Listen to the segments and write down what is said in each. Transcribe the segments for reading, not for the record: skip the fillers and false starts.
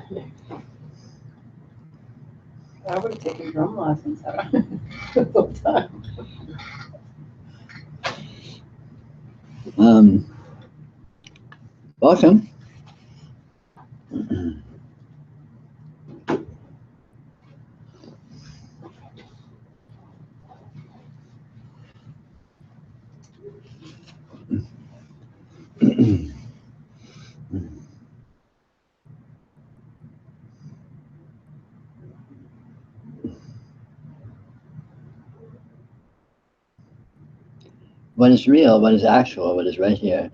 I would have taken drum lessons the whole time. Welcome. What is real, what is actual, what is right here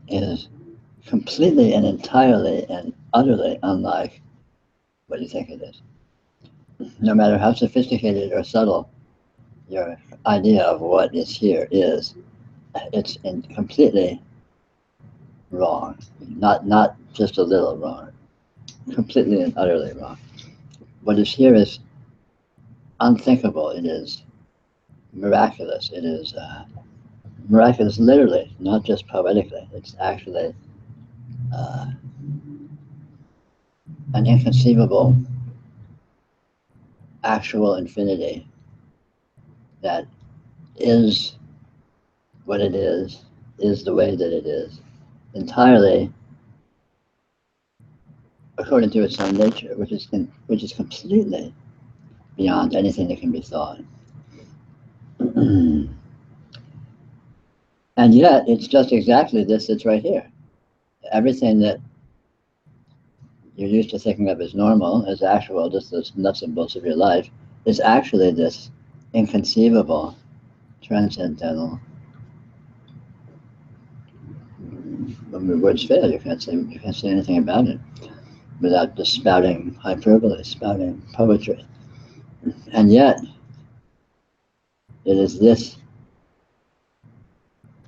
is completely and entirely and utterly unlike what you think it is. No matter how sophisticated or subtle your idea of what is here is, it's completely wrong. Not just a little wrong, completely and utterly wrong. What is here is unthinkable. It is miraculous. It is miraculous literally, not just poetically. It's actually an inconceivable actual infinity that is what it is the way that it is, entirely according to its own nature, which is completely beyond anything that can be thought. And yet, it's just exactly this that's right here. Everything that you're used to thinking of as normal, as actual, just the nuts and bolts of your life, is actually this inconceivable, transcendental. When words fail, you can't say anything about it without just spouting hyperbole, spouting poetry. And yet, it is this,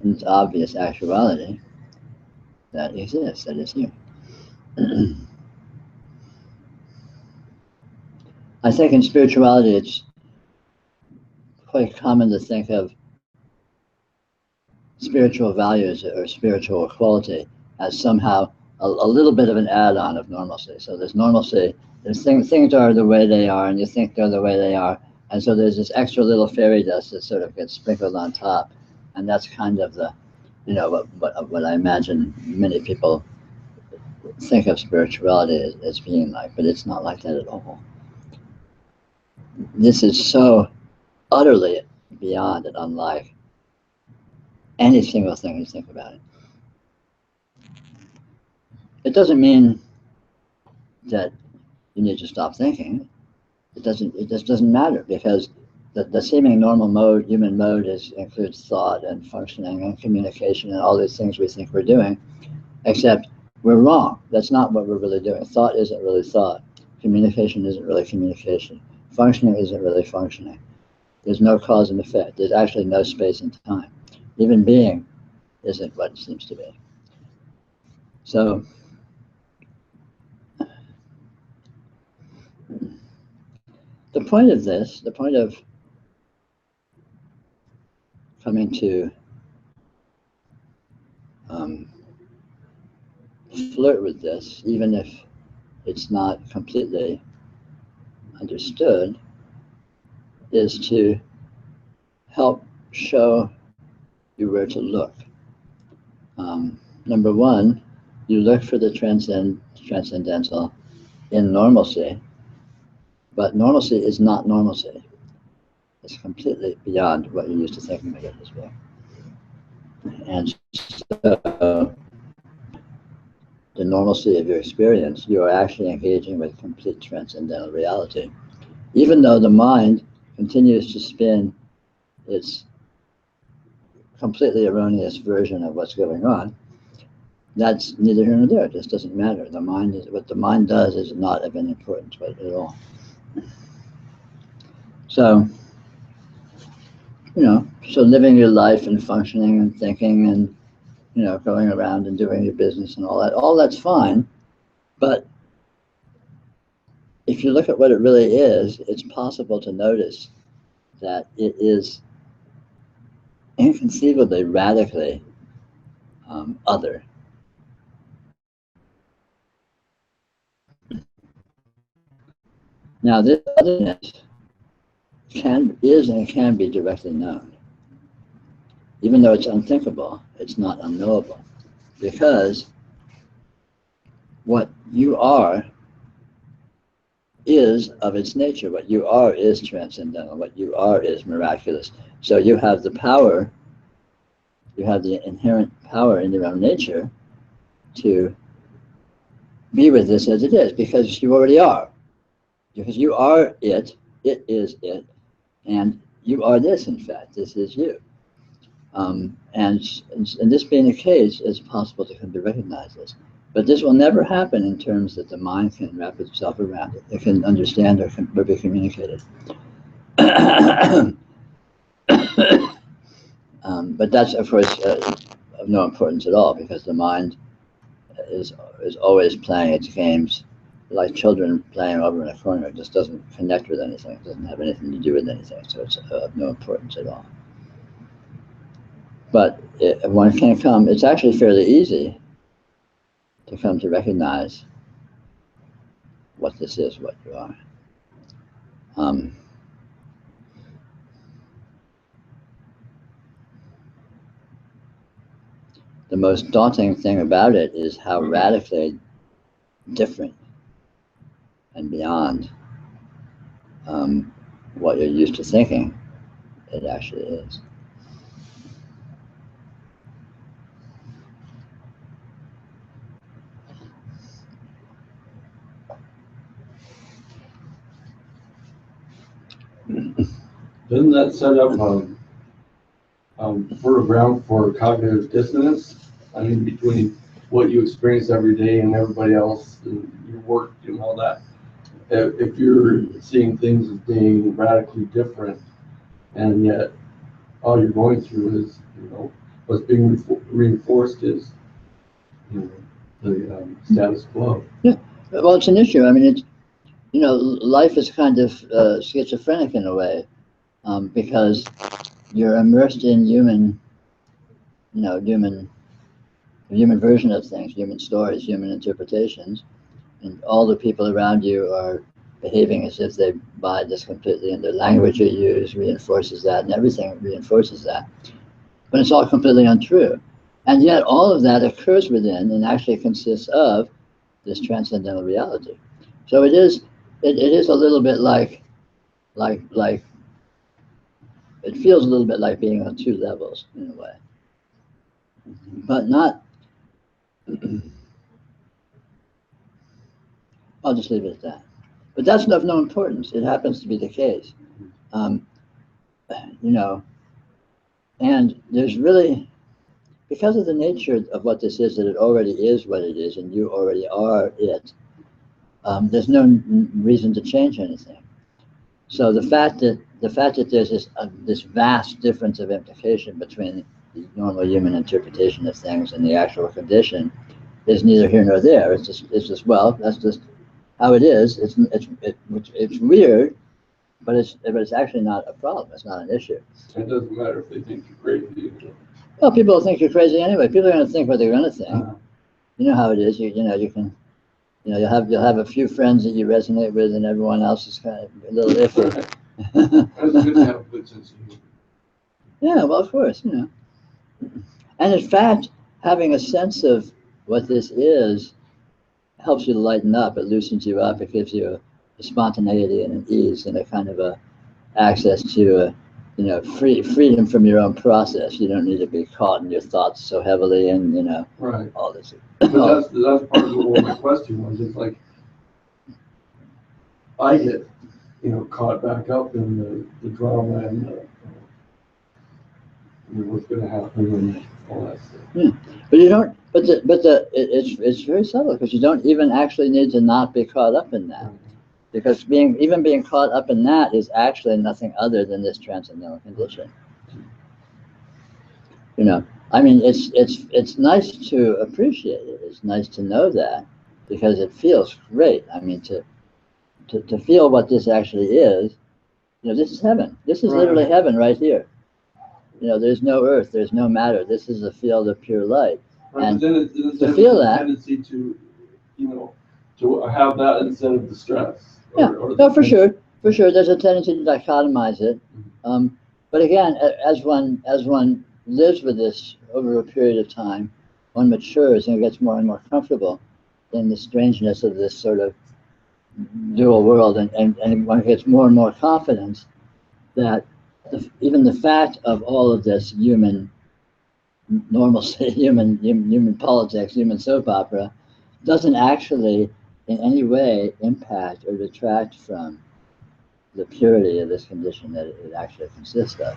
in its obvious actuality, that exists, that is here. I think in spirituality, it's quite common to think of spiritual values or spiritual quality as somehow a little bit of an add-on of normalcy. So there's normalcy, there's things are the way they are, and you think they're the way they are, and so there's this extra little fairy dust that sort of gets sprinkled on top, and that's kind of the, what I imagine many people think of spirituality as being like, but it's not like that at all. This is so utterly beyond and unlike any single thing you think about it. It doesn't mean that you need to stop thinking. It just doesn't matter, because the seeming normal mode, human mode, includes thought and functioning and communication and all these things we think we're doing, except we're wrong. That's not what we're really doing. Thought isn't really thought. Communication isn't really communication. Functioning isn't really functioning. There's no cause and effect. There's actually no space and time. Even being isn't what it seems to be. So the point of this, the point of coming to flirt with this, even if it's not completely understood, is to help show you where to look. Number one, you look for the transcendental in normalcy, but normalcy is not normalcy. It's completely beyond what you're used to thinking of it as being. And so, the normalcy of your experience, you are actually engaging with complete transcendental reality. Even though the mind continues to spin its completely erroneous version of what's going on, that's neither here nor there. It just doesn't matter. What the mind does is not of any importance at all. So, so living your life and functioning and thinking and, going around and doing your business and all that's fine. But if you look at what it really is, it's possible to notice that it is inconceivably, radically other. Now, this otherness is and can be directly known. Even though it's unthinkable, it's not unknowable. Because what you are is of its nature. What you are is transcendental. What you are is miraculous. So you have the power, you have the inherent power in your own nature to be with this as it is, because you already are. Because you are it, it is it, and you are this, in fact. This is you. And this being the case, it's possible to come to recognize this. But this will never happen in terms that the mind can wrap itself around it. It can understand or be communicated. But that's, of course, of no importance at all, because the mind is always playing its games like children playing over in a corner. It just doesn't connect with anything. It doesn't have anything to do with anything. So it's of no importance at all. But one can come, it's actually fairly easy to come to recognize what this is, what you are. The most daunting thing about it is how radically different and beyond what you're used to thinking it actually is. Doesn't that set up fertile ground for cognitive dissonance? I mean, between what you experience every day and everybody else and your work and all that. If you're seeing things as being radically different, and yet all you're going through is, what's being reinforced is, the status quo. Yeah, well, it's an issue. I mean, it's, life is kind of schizophrenic in a way, because you're immersed in human version of things, human stories, human interpretations, and all the people around you are behaving as if they buy this completely, and the language you use reinforces that, and everything reinforces that. But it's all completely untrue. And yet all of that occurs within and actually consists of this transcendental reality. So it is a little bit like it feels a little bit like being on two levels in a way. But not, I'll just leave it at that. But that's of no importance. It happens to be the case. And there's really, because of the nature of what this is, that it already is what it is, and you already are it, there's no reason to change anything. So the fact that there's this vast difference of implication between the normal human interpretation of things and the actual condition is neither here nor there. It's just well, that's just how it is. It's weird, but it's actually not a problem. It's not an issue. It doesn't matter if they think you're crazy. Well, people will think you're crazy anyway. People are going to think what they're going to think. You know how it is. You can, you'll have a few friends that you resonate with, and everyone else is kind of a little iffy. It's good to have a good sense of humor. Yeah, well, of course, And in fact, having a sense of what this is helps you to lighten up. It loosens you up. It gives you a spontaneity and an ease and a kind of a access to freedom from your own process. You don't need to be caught in your thoughts so heavily, and right. all this. But that's part of what my question was. It's like I get caught back up in the drama and what's going to happen and all that stuff. Yeah. But you don't. It's very subtle, because you don't even actually need to not be caught up in that. Because being caught up in that is actually nothing other than this transcendental condition. I mean, it's nice to appreciate it. It's nice to know that, because it feels great. I mean, to feel what this actually is. This is heaven. This is literally heaven right here. There's no earth. There's no matter. This is a field of pure light. Right, and but then to feel that, tendency to to have that instead of the stress. Yeah, no, for sure, there's a tendency to dichotomize it. But again, as one lives with this over a period of time, one matures and gets more and more comfortable in the strangeness of this sort of dual world, and one gets more and more confidence that even the fact of all of this human normalcy, human politics, human soap opera, doesn't actually in any way impact or detract from the purity of this condition that it actually consists of.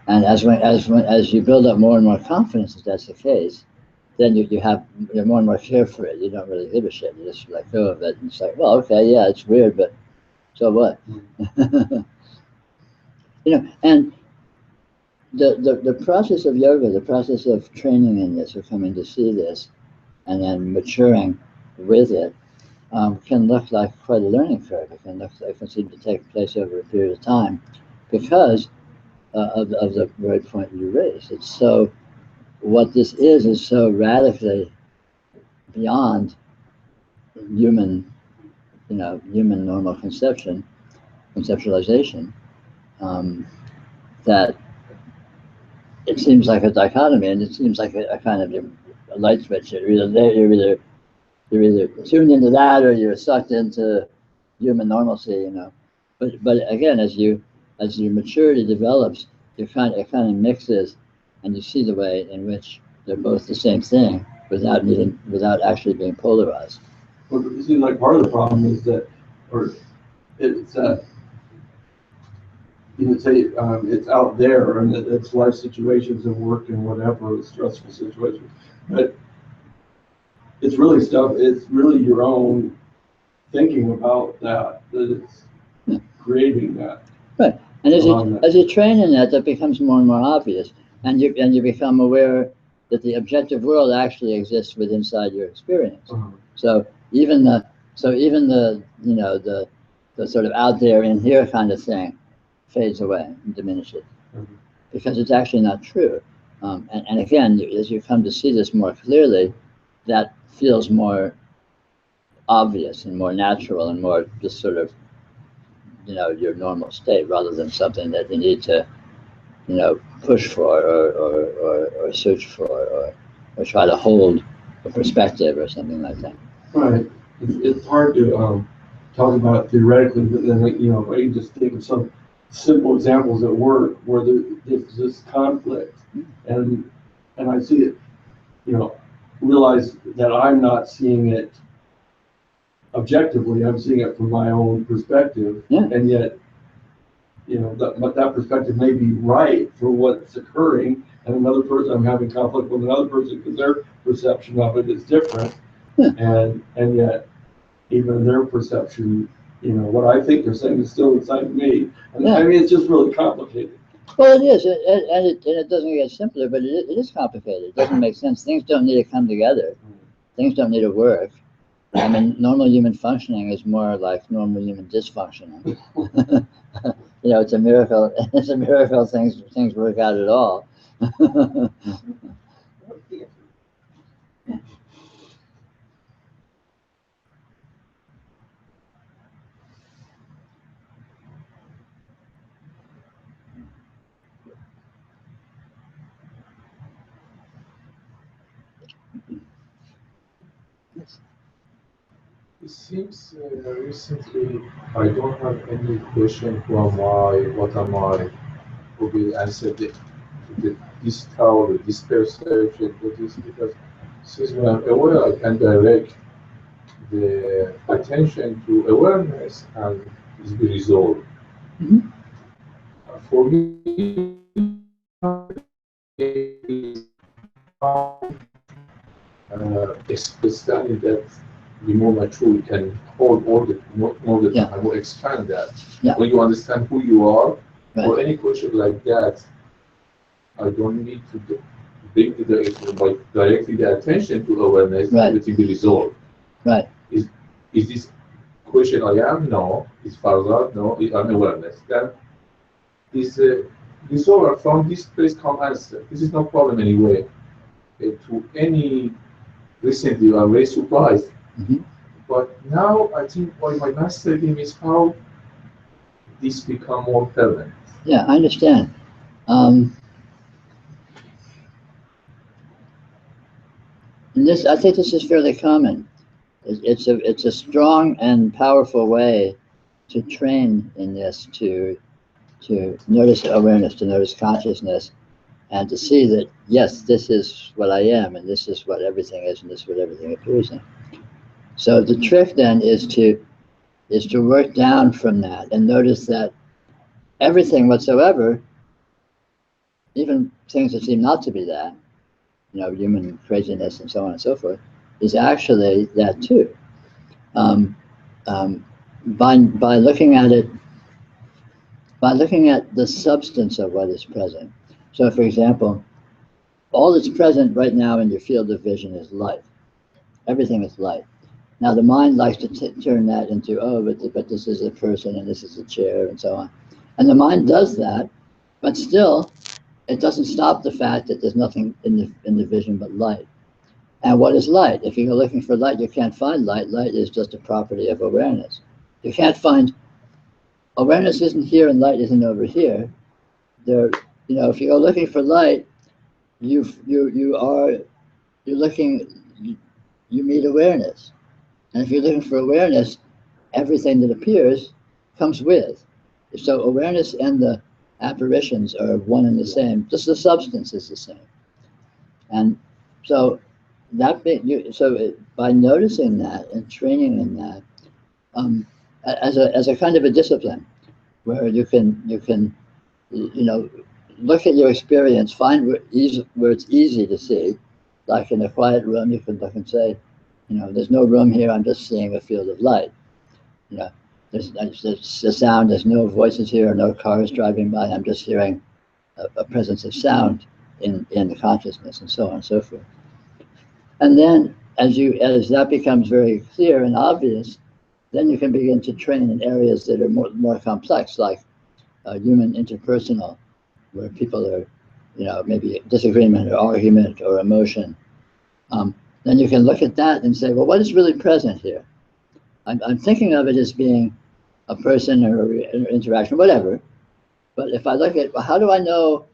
And as you build up more and more confidence that that's the case, then you're more and more carefree. You don't really give a shit. You just let go of it and say, well, okay, yeah, it's weird, but so what? And the process of yoga, the process of training in this, or coming to see this, and then maturing with it, can look like quite a learning curve. It can seem to take place over a period of time, because of the very point you raised. It's so, what this is so radically beyond human, human normal conceptualization, that it seems like a dichotomy, and it seems like a kind of a light switch. You're either there, you're either tuned into that, or you're sucked into human normalcy, But again, as your maturity develops, it kind of mixes, and you see the way in which they're both the same thing without actually being polarized. Well, it seems like part of the problem is that, or it's that, you would say it's out there, and it's life situations and work and whatever, stressful situations, but it's really stuff. It's really your own thinking about that it's creating that. Right, and as you train in that becomes more and more obvious, and you become aware that the objective world actually exists inside your experience. So even the the sort of out there in here kind of thing fades away and diminishes, because it's actually not true. And again, as you come to see this more clearly, that feels more obvious and more natural and more just sort of your normal state, rather than something that you need to push for or search for or try to hold a perspective or something like that. Right. It's hard to talk about theoretically, but then I can just think of some simple examples at work where there's this conflict, and I see it, realize that I'm not seeing it objectively. I'm seeing it from my own perspective, and yet, that perspective may be right for what's occurring, and another person, I'm having conflict with another person because their perception of it is different, and yet, even their perception, what I think they're saying is still inside me, and I mean, it's just really complicated. Well, it is, and it doesn't get simpler, but it is complicated. It doesn't make sense. Things don't need to come together. Things don't need to work. I mean, normal human functioning is more like normal human dysfunctioning. It's a miracle. It's a miracle things work out at all. It seems recently I don't have any question, who am I, what am I, who will answer this thought, this perception, because since when I'm aware, I can direct the attention to awareness and it will be resolved. For me, understanding that the more mature we can hold more the time, or expand that. When you understand who you are, for any question like that, I don't need to bring by directing the attention to awareness, everything will be resolved. Right. Is this question I am? No. Is further? No. Is unawareness? Then is resolved from this place come answer. This is no problem anyway. To any recently, I'm very surprised But now I think what my master theme is how this become more permanent. Yeah, I understand. And this, I think this is fairly common. It's a strong and powerful way to train in this, to notice awareness, to notice consciousness, and to see that, yes, this is what I am, and this is what everything is, and this is what everything appears in. So the trick then is to work down from that and notice that everything whatsoever, even things that seem not to be that, human craziness and so on and so forth, is actually that too. By looking at it, by looking at the substance of what is present. So, for example, all that's present right now in your field of vision is light. Everything is light. Now, the mind likes to turn that into, oh, but this is a person and this is a chair and so on. And the mind does that, but still, it doesn't stop the fact that there's nothing in the vision but light. And what is light? If you go looking for light, you can't find light. Light is just a property of awareness. You can't find, awareness isn't here and light isn't over here. There, if you go looking for light, you're looking, you meet awareness. And if you're looking for awareness, everything that appears comes with. So awareness and the apparitions are one and the same, just the substance is the same. And so by noticing that and training in that, as a kind of a discipline, where you can look at your experience, find where it's easy to see, like in a quiet room, you can look and say, there's no room here, I'm just seeing a field of light. There's the sound, there's no voices here, no cars driving by, I'm just hearing a presence of sound in the consciousness, and so on and so forth. And then as that becomes very clear and obvious, then you can begin to train in areas that are more complex, like human interpersonal, where people are, maybe disagreement or argument or emotion. Then you can look at that and say, well, what is really present here? I'm thinking of it as being a person or an interaction, whatever. But if I look at, well, how do I know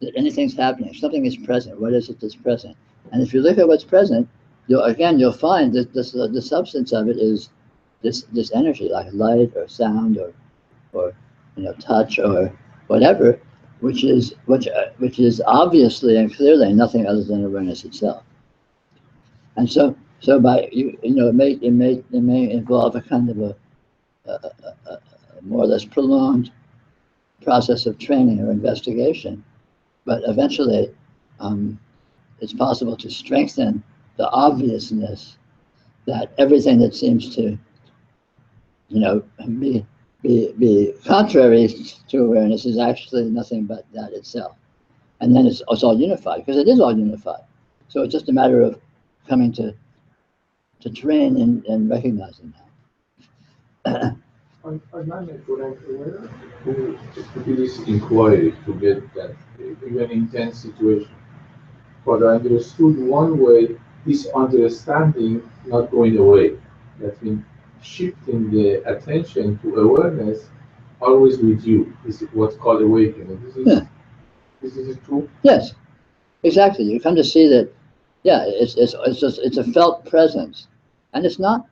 that anything's happening? Something is present. What is it that's present? And if you look at what's present, you'll find that the substance of it is this energy, like light or sound or touch or whatever, which is obviously and clearly nothing other than awareness itself. And so by it may involve a kind of a more or less prolonged process of training or investigation, but eventually it's possible to strengthen the obviousness that everything that seems to be contrary to awareness is actually nothing but that itself. And then it's all unified, because it is all unified. So it's just a matter of coming to train in recognizing that. I managed when I'm aware to do this inquiry to get that even intense situation. But I understood one way this understanding not going away. That means shifting the attention to awareness always with you. This is what's called awakening. This is true? Yes, exactly. You come to see that, yeah, it's a felt presence. And it's not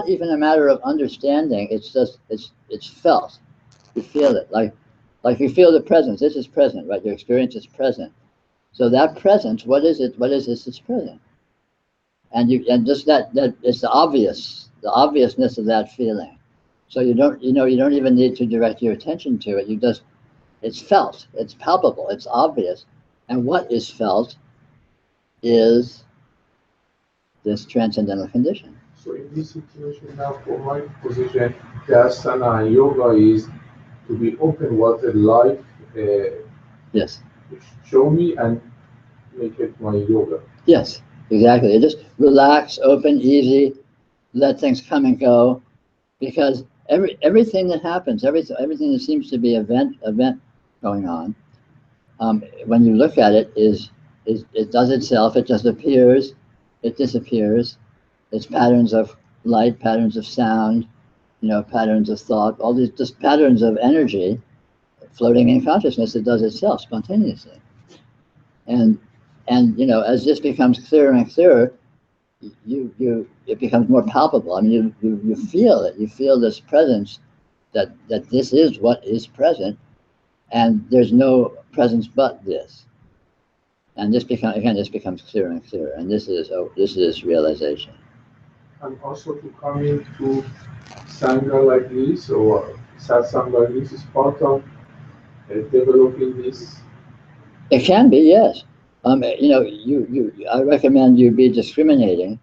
even a matter of understanding, it's just it's felt. You feel it. Like you feel the presence. This is present, right? Your experience is present. So that presence, what is it? What is this that's present? And just that it's the obviousness of that feeling. So you don't even need to direct your attention to it. It's felt, it's palpable, it's obvious. And what is felt is this transcendental condition. So in this situation now, for my position, the asana and yoga is to be open what the life Yes. show me and make it my yoga. Yes, exactly. You just relax, open, easy, let things come and go, because everything that happens, everything that seems to be event going on, when you look at it, it does itself. It just appears, it disappears. It's patterns of light, patterns of sound, patterns of thought, all these just patterns of energy floating in consciousness that does itself spontaneously. And as this becomes clearer and clearer, it becomes more palpable. I mean, you feel it. You feel this presence that this is what is present, and there's no presence but this. And this becomes clearer and clearer. And this is realization. And also to come into Sangha like this or Satsang like this is part of developing this. It can be, yes. I recommend you be discriminating.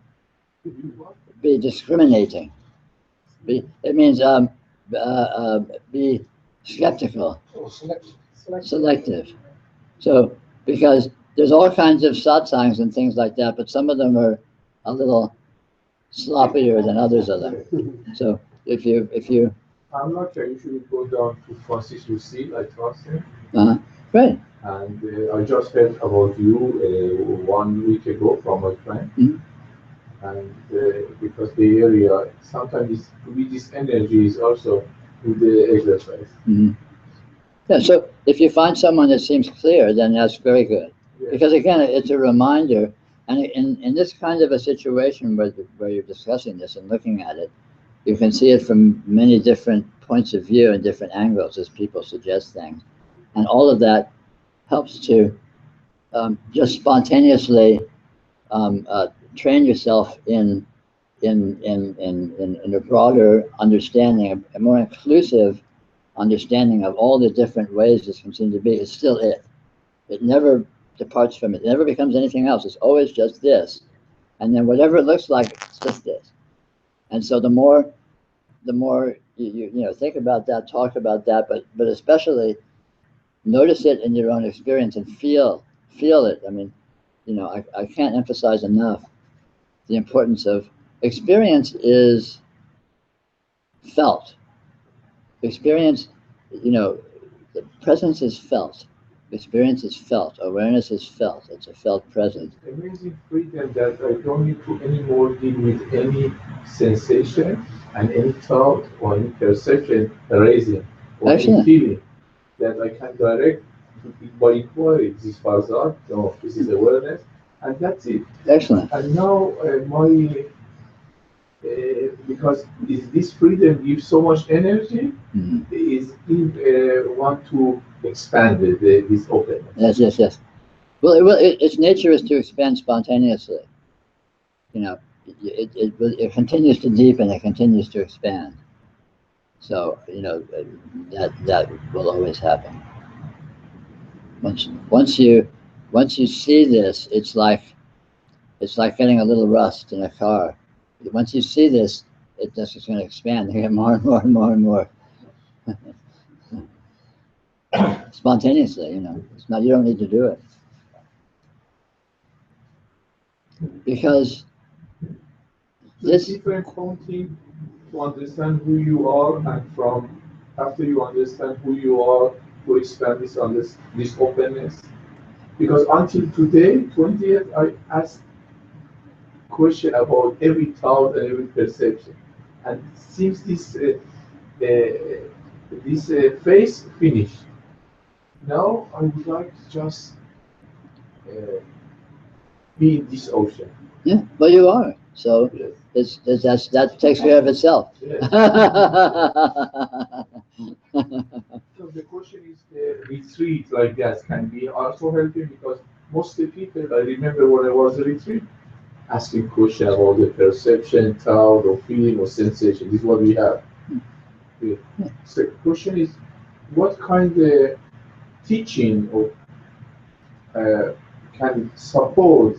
Be discriminating. It means be skeptical, selective. So, because there's all kinds of satsangs and things like that, but some of them are a little sloppier than others of them. So if you I'm not sure, usually go down to Francis Lucille, I trust him. Right. And I just heard about you 1 week ago from my friend. Mm-hmm. And because the area, sometimes with this energy is also with the exercise. Mm-hmm. Yeah, so if you find someone that seems clear, then that's very good. Yeah. Because again, it's a reminder, and in this kind of a situation where you're discussing this and looking at it, you can see it from many different points of view and different angles as people suggest things. And all of that helps to just spontaneously train yourself in a broader understanding, a more inclusive understanding of all the different ways this can seem to be. It's still it. It never departs from it. It never becomes anything else. It's always just this. And then whatever it looks like, it's just this. And so the more you think about that, talk about that, but especially notice it in your own experience and feel it. I mean, I can't emphasize enough the importance of experience is felt. Experience, the presence is felt. Experience is felt. Awareness is felt. It's a felt presence. Amazing freedom that I don't need to anymore deal with any sensation and any thought or any perception arising or any feeling. That I can direct by inquiry. This is Farzad, no, this is awareness, and that's it. Excellent. And now because this freedom gives so much energy, is want to expand this openness. Yes. Well, its nature is to expand spontaneously. It continues to deepen. It continues to expand. So that will always happen. Once you see this, it's like getting a little rust in a car. Once you see this, it's just going to expand. You get more and more and more and more. Spontaneously, it's not. You don't need to do it because this different thing to understand who you are, and from after you understand who you are, to expand this openness. Because until today, 20th, I asked question about every thought and every perception, and since this phase finished, now I would like to just be in this ocean. Yeah, well, you are. So yes. That takes care of itself. Yes. So the question is, the retreat like that can be also helping, because most of the people, I remember when I was a retreat, asking question about the perception, thought, or feeling, or sensation. This is what we have. Yeah. So the question is, what kind of teaching or can support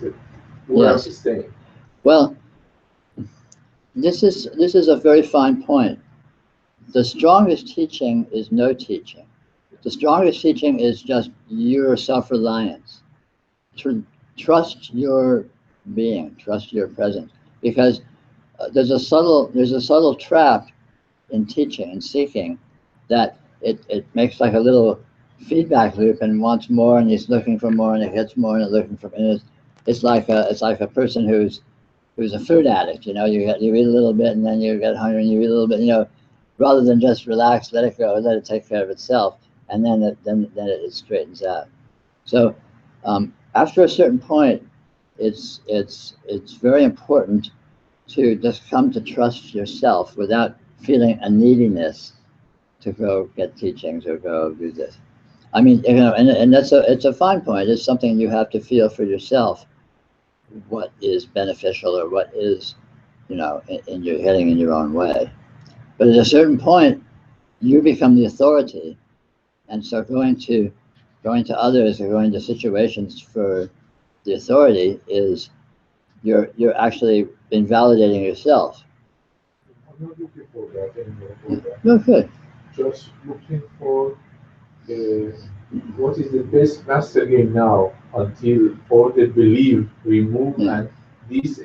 where I'm staying? Well, this is a very fine point. The strongest teaching is no teaching. The strongest teaching is just your self-reliance. Trust your being, trust your presence, because there's a subtle trap in teaching and seeking that it makes like a little feedback loop and wants more, and he's looking for more, and it gets more, and it's looking for. And it's like a person who's who's a food addict. You know, you eat a little bit and then you get hungry and you eat a little bit. You know, rather than just relax, let it go, let it take care of itself, and then it straightens out. So after a certain point, it's very important to just come to trust yourself without feeling a neediness to go get teachings or go do this. I mean, you know, and it's a fine point. It's something you have to feel for yourself, what is beneficial or what is, you know, in your heading in your own way. But at a certain point, you become the authority, and so going to others or going to situations for the authority is you're actually invalidating yourself. I'm not looking for that anymore. For that. Okay. Just looking for what is the best master game now until all the belief remove and this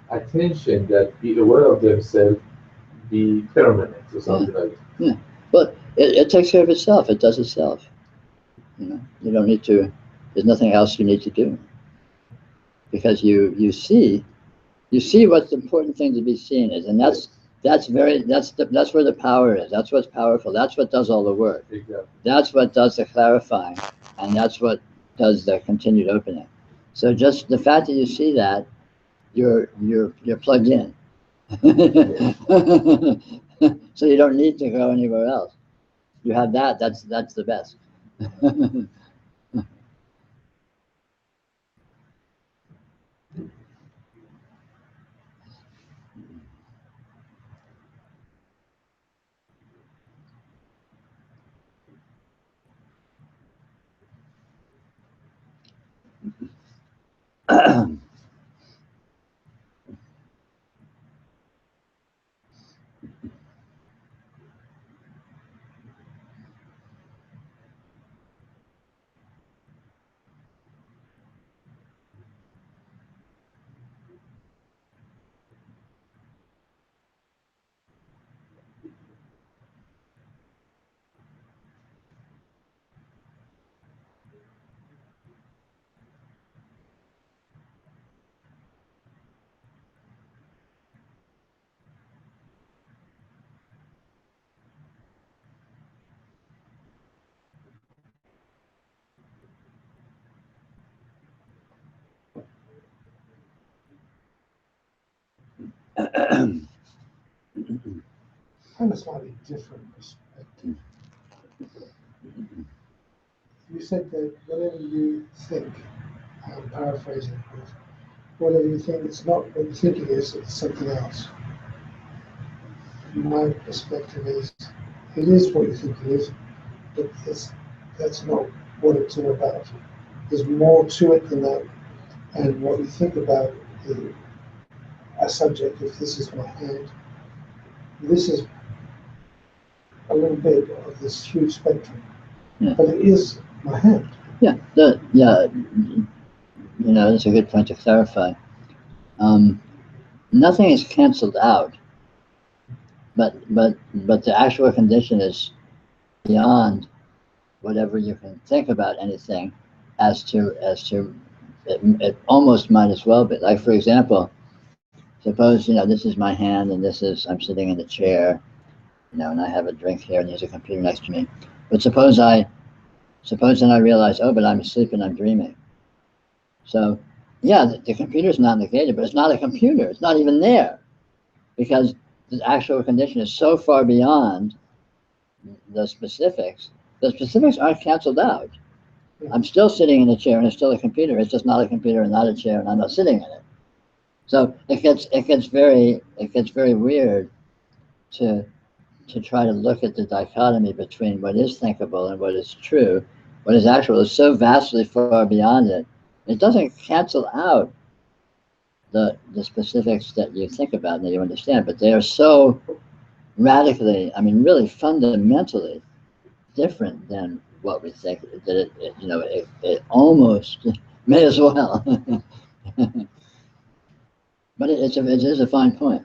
attention that be aware of themselves be permanent or something like that. Yeah. But it takes care of itself. It does itself. You know, you don't need to. There's nothing else you need to do, because you see what the important thing to be seen is, and that's where the power is. That's what's powerful. That's what does all the work. Exactly. That's what does the clarifying, and that's what does the continued opening. So just the fact that you see that, you're plugged in. So you don't need to go anywhere else. You have that. That's the best. Kind of slightly different perspective. You said that whatever you think, I'm paraphrasing, of course, whatever you think, it's not what you think it is, it's something else. My perspective is, it is what you think it is, but that's not what it's all about. There's more to it than that, and what you think about a subject, if this is my hand, this is a little bit of this huge spectrum, but it is my hand. Yeah, you know, that's a good point to clarify. Nothing is canceled out, but the actual condition is beyond whatever you can think about anything, as to it almost might as well be. Like, for example, suppose, you know, this is my hand and I'm sitting in the chair, you know, and I have a drink here and there's a computer next to me. But suppose then I realize, oh, but I'm asleep and I'm dreaming. So yeah, the computer's not negated, but it's not a computer. It's not even there, because the actual condition is so far beyond the specifics. The specifics aren't canceled out. I'm still sitting in a chair and it's still a computer. It's just not a computer and not a chair and I'm not sitting in it. So it gets very weird to try to look at the dichotomy between what is thinkable and what is true. What is actual is so vastly far beyond it. It doesn't cancel out the specifics that you think about and that you understand, but they are so radically, I mean, really fundamentally different than what we think, that it almost may as well. But it is a fine point.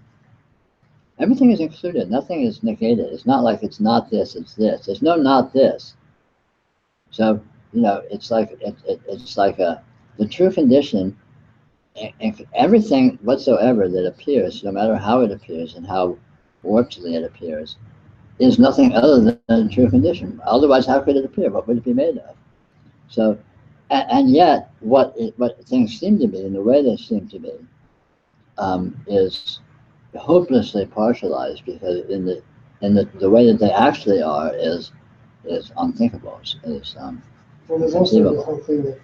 Everything is included. Nothing is negated. It's not like it's not this, it's this. There's no not this. So, you know, it's like the true condition everything whatsoever that appears, no matter how it appears and how warpedly it appears, is nothing other than a true condition. Otherwise, how could it appear? What would it be made of? So, and yet, what things seem to be, in the way they seem to be, is hopelessly partialized, because in the way that they actually are is unthinkable. Well, there's also the Conceivable. whole thing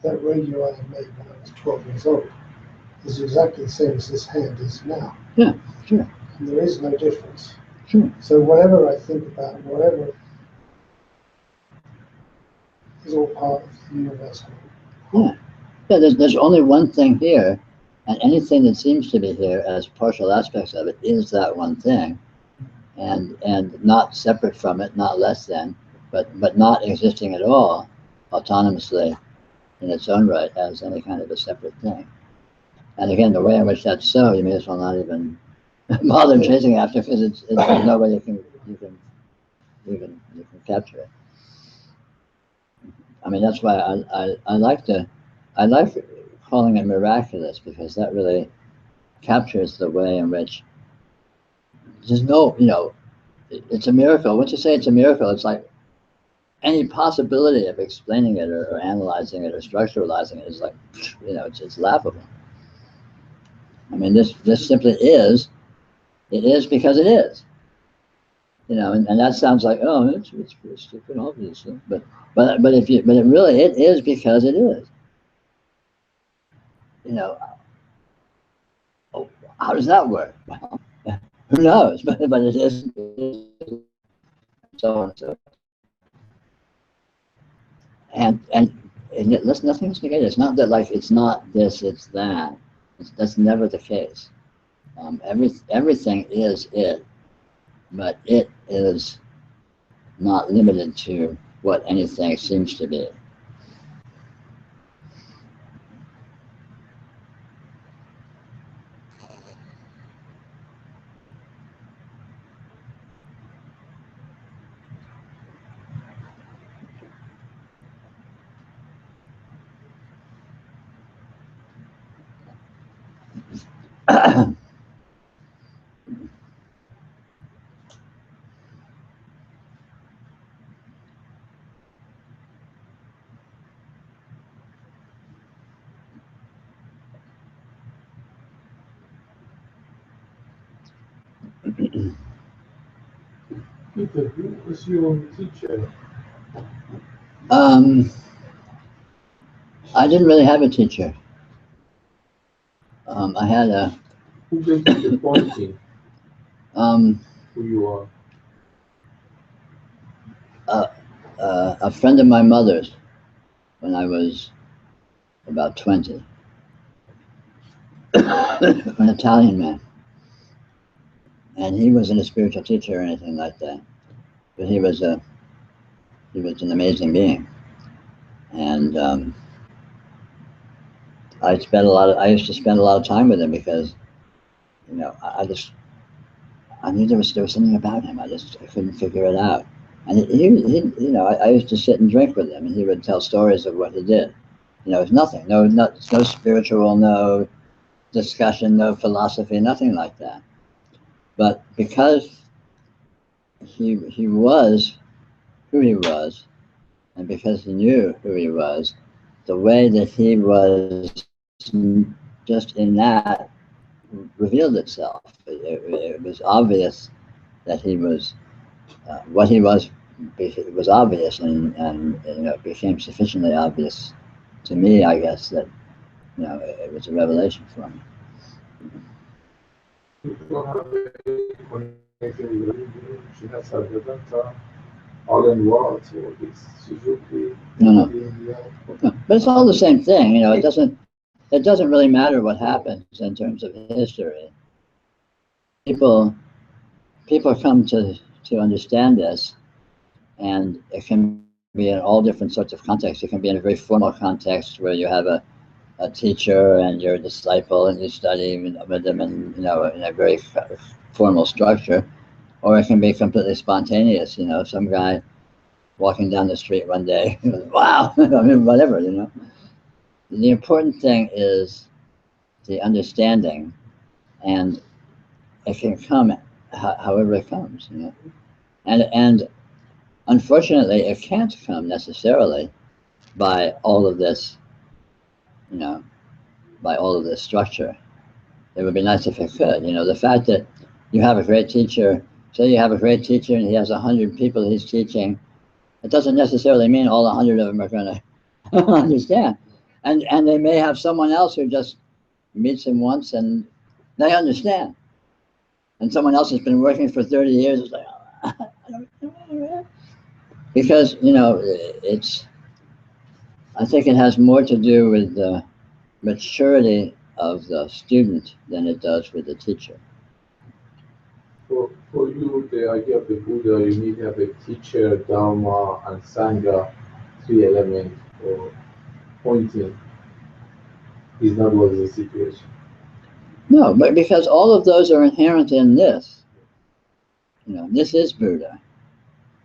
that radio I made when I was 12 years old is exactly the same as this hand is now. Yeah, sure. And there is no difference. Sure. So whatever I think about, whatever is all part of the universal. Yeah. Yeah, there's only one thing here, and anything that seems to be here as partial aspects of it is that one thing, and not separate from it, not less than, but not existing at all autonomously in its own right as any kind of a separate thing. And again, the way in which that's so, you may as well not even bother chasing after, because there's no way you can capture it. I mean, that's why I like calling it miraculous, because that really captures the way in which there's no, it's a miracle. Once you say it's a miracle, it's like any possibility of explaining it or analyzing it or structuralizing it is like, it's laughable. I mean, this simply is. It is because it is. And that sounds like, oh, it's pretty stupid, obviously. But it is because it is. Oh, how does that work? Well, who knows? But it is. So on and so forth. And yet, nothing's negated. It's not that like it's not this, it's that. That's never the case. Everything is it, but it is not limited to what anything seems to be. Peter, who was your teacher? I didn't really have a teacher. I had a. Who gave you the pointing? Who you are? A friend of my mother's when I was about 20. An Italian man. And he wasn't a spiritual teacher or anything like that. But he was an amazing being. And I used to spend a lot of time with him, because I knew there was something about him. I couldn't figure it out. And I used to sit and drink with him, and he would tell stories of what he did. It was nothing, no spiritual, no discussion, no philosophy, nothing like that. But because he was who he was, and because he knew who he was, the way that he was just in that revealed itself. It was obvious that he was what he was. It was obvious, and it became sufficiently obvious to me, I guess, that it was a revelation for me. You don't have connected with she has a different all in words, or it's Suzuki. No. But it's all the same thing. It doesn't really matter what happens in terms of history. People come to understand this, and it can be in all different sorts of contexts. It can be in a very formal context where you have a teacher and you're a disciple and you study with them in a very formal structure, or it can be completely spontaneous. Some guy walking down the street one day, wow, whatever. The important thing is the understanding, and it can come however it comes, you know. And unfortunately, it can't come necessarily by all of this, you know, by all of this structure. It would be nice if it could. You know, the fact that you have a great teacher, say you have a great teacher and he has 100 people he's teaching, it doesn't necessarily mean all 100 of them are going to understand. And they may have someone else who just meets him once and they understand. And someone else has been working for 30 years. It's like, I don't know. Because, you know, I think it has more to do with the maturity of the student than it does with the teacher. For you, the idea of the Buddha, you need to have a teacher, Dharma, and Sangha, three elements for pointing. Is not what is the situation. No, but because all of those are inherent in this. You know, this is Buddha,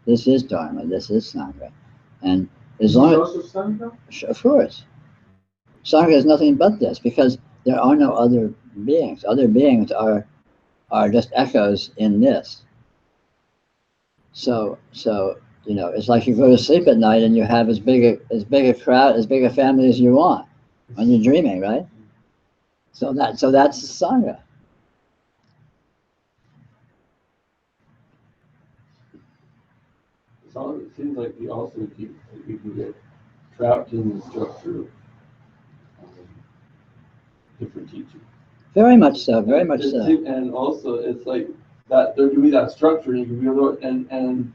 this is Dharma, this is Sangha. And as long as, also Sangha? of course, Sangha is nothing but this, because there are no other beings. Other beings are just echoes in this. So you know, it's like you go to sleep at night and you have as big a crowd, as big a family as you want when you're dreaming, right? So that's the Sangha. So it seems like you can get trapped in the structure of different teaching. Very much so, very much so. And also, it's like that there can be that structure, and you can be able to, and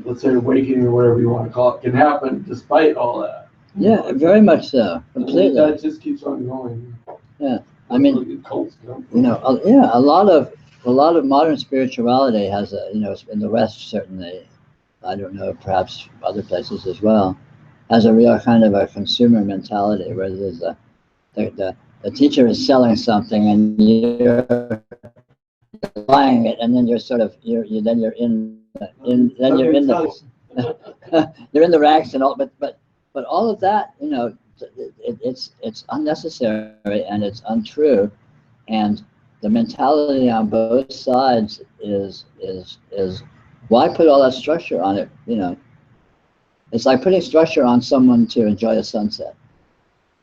let's say awakening or whatever you want to call it can happen despite all that. Yeah, very much so, completely. That just keeps on going. Yeah, I mean, cults come from. you know, yeah, a lot of modern spirituality has a, you know, in the West certainly, I don't know, perhaps other places as well, has a real kind of a consumer mentality where there's the teacher is selling something and you're buying it, and then you're sort of you're in the you're in the ranks and all, but all of that, you know, it's unnecessary and it's untrue, and the mentality on both sides is why put all that structure on it? You know, it's like putting structure on someone to enjoy a sunset.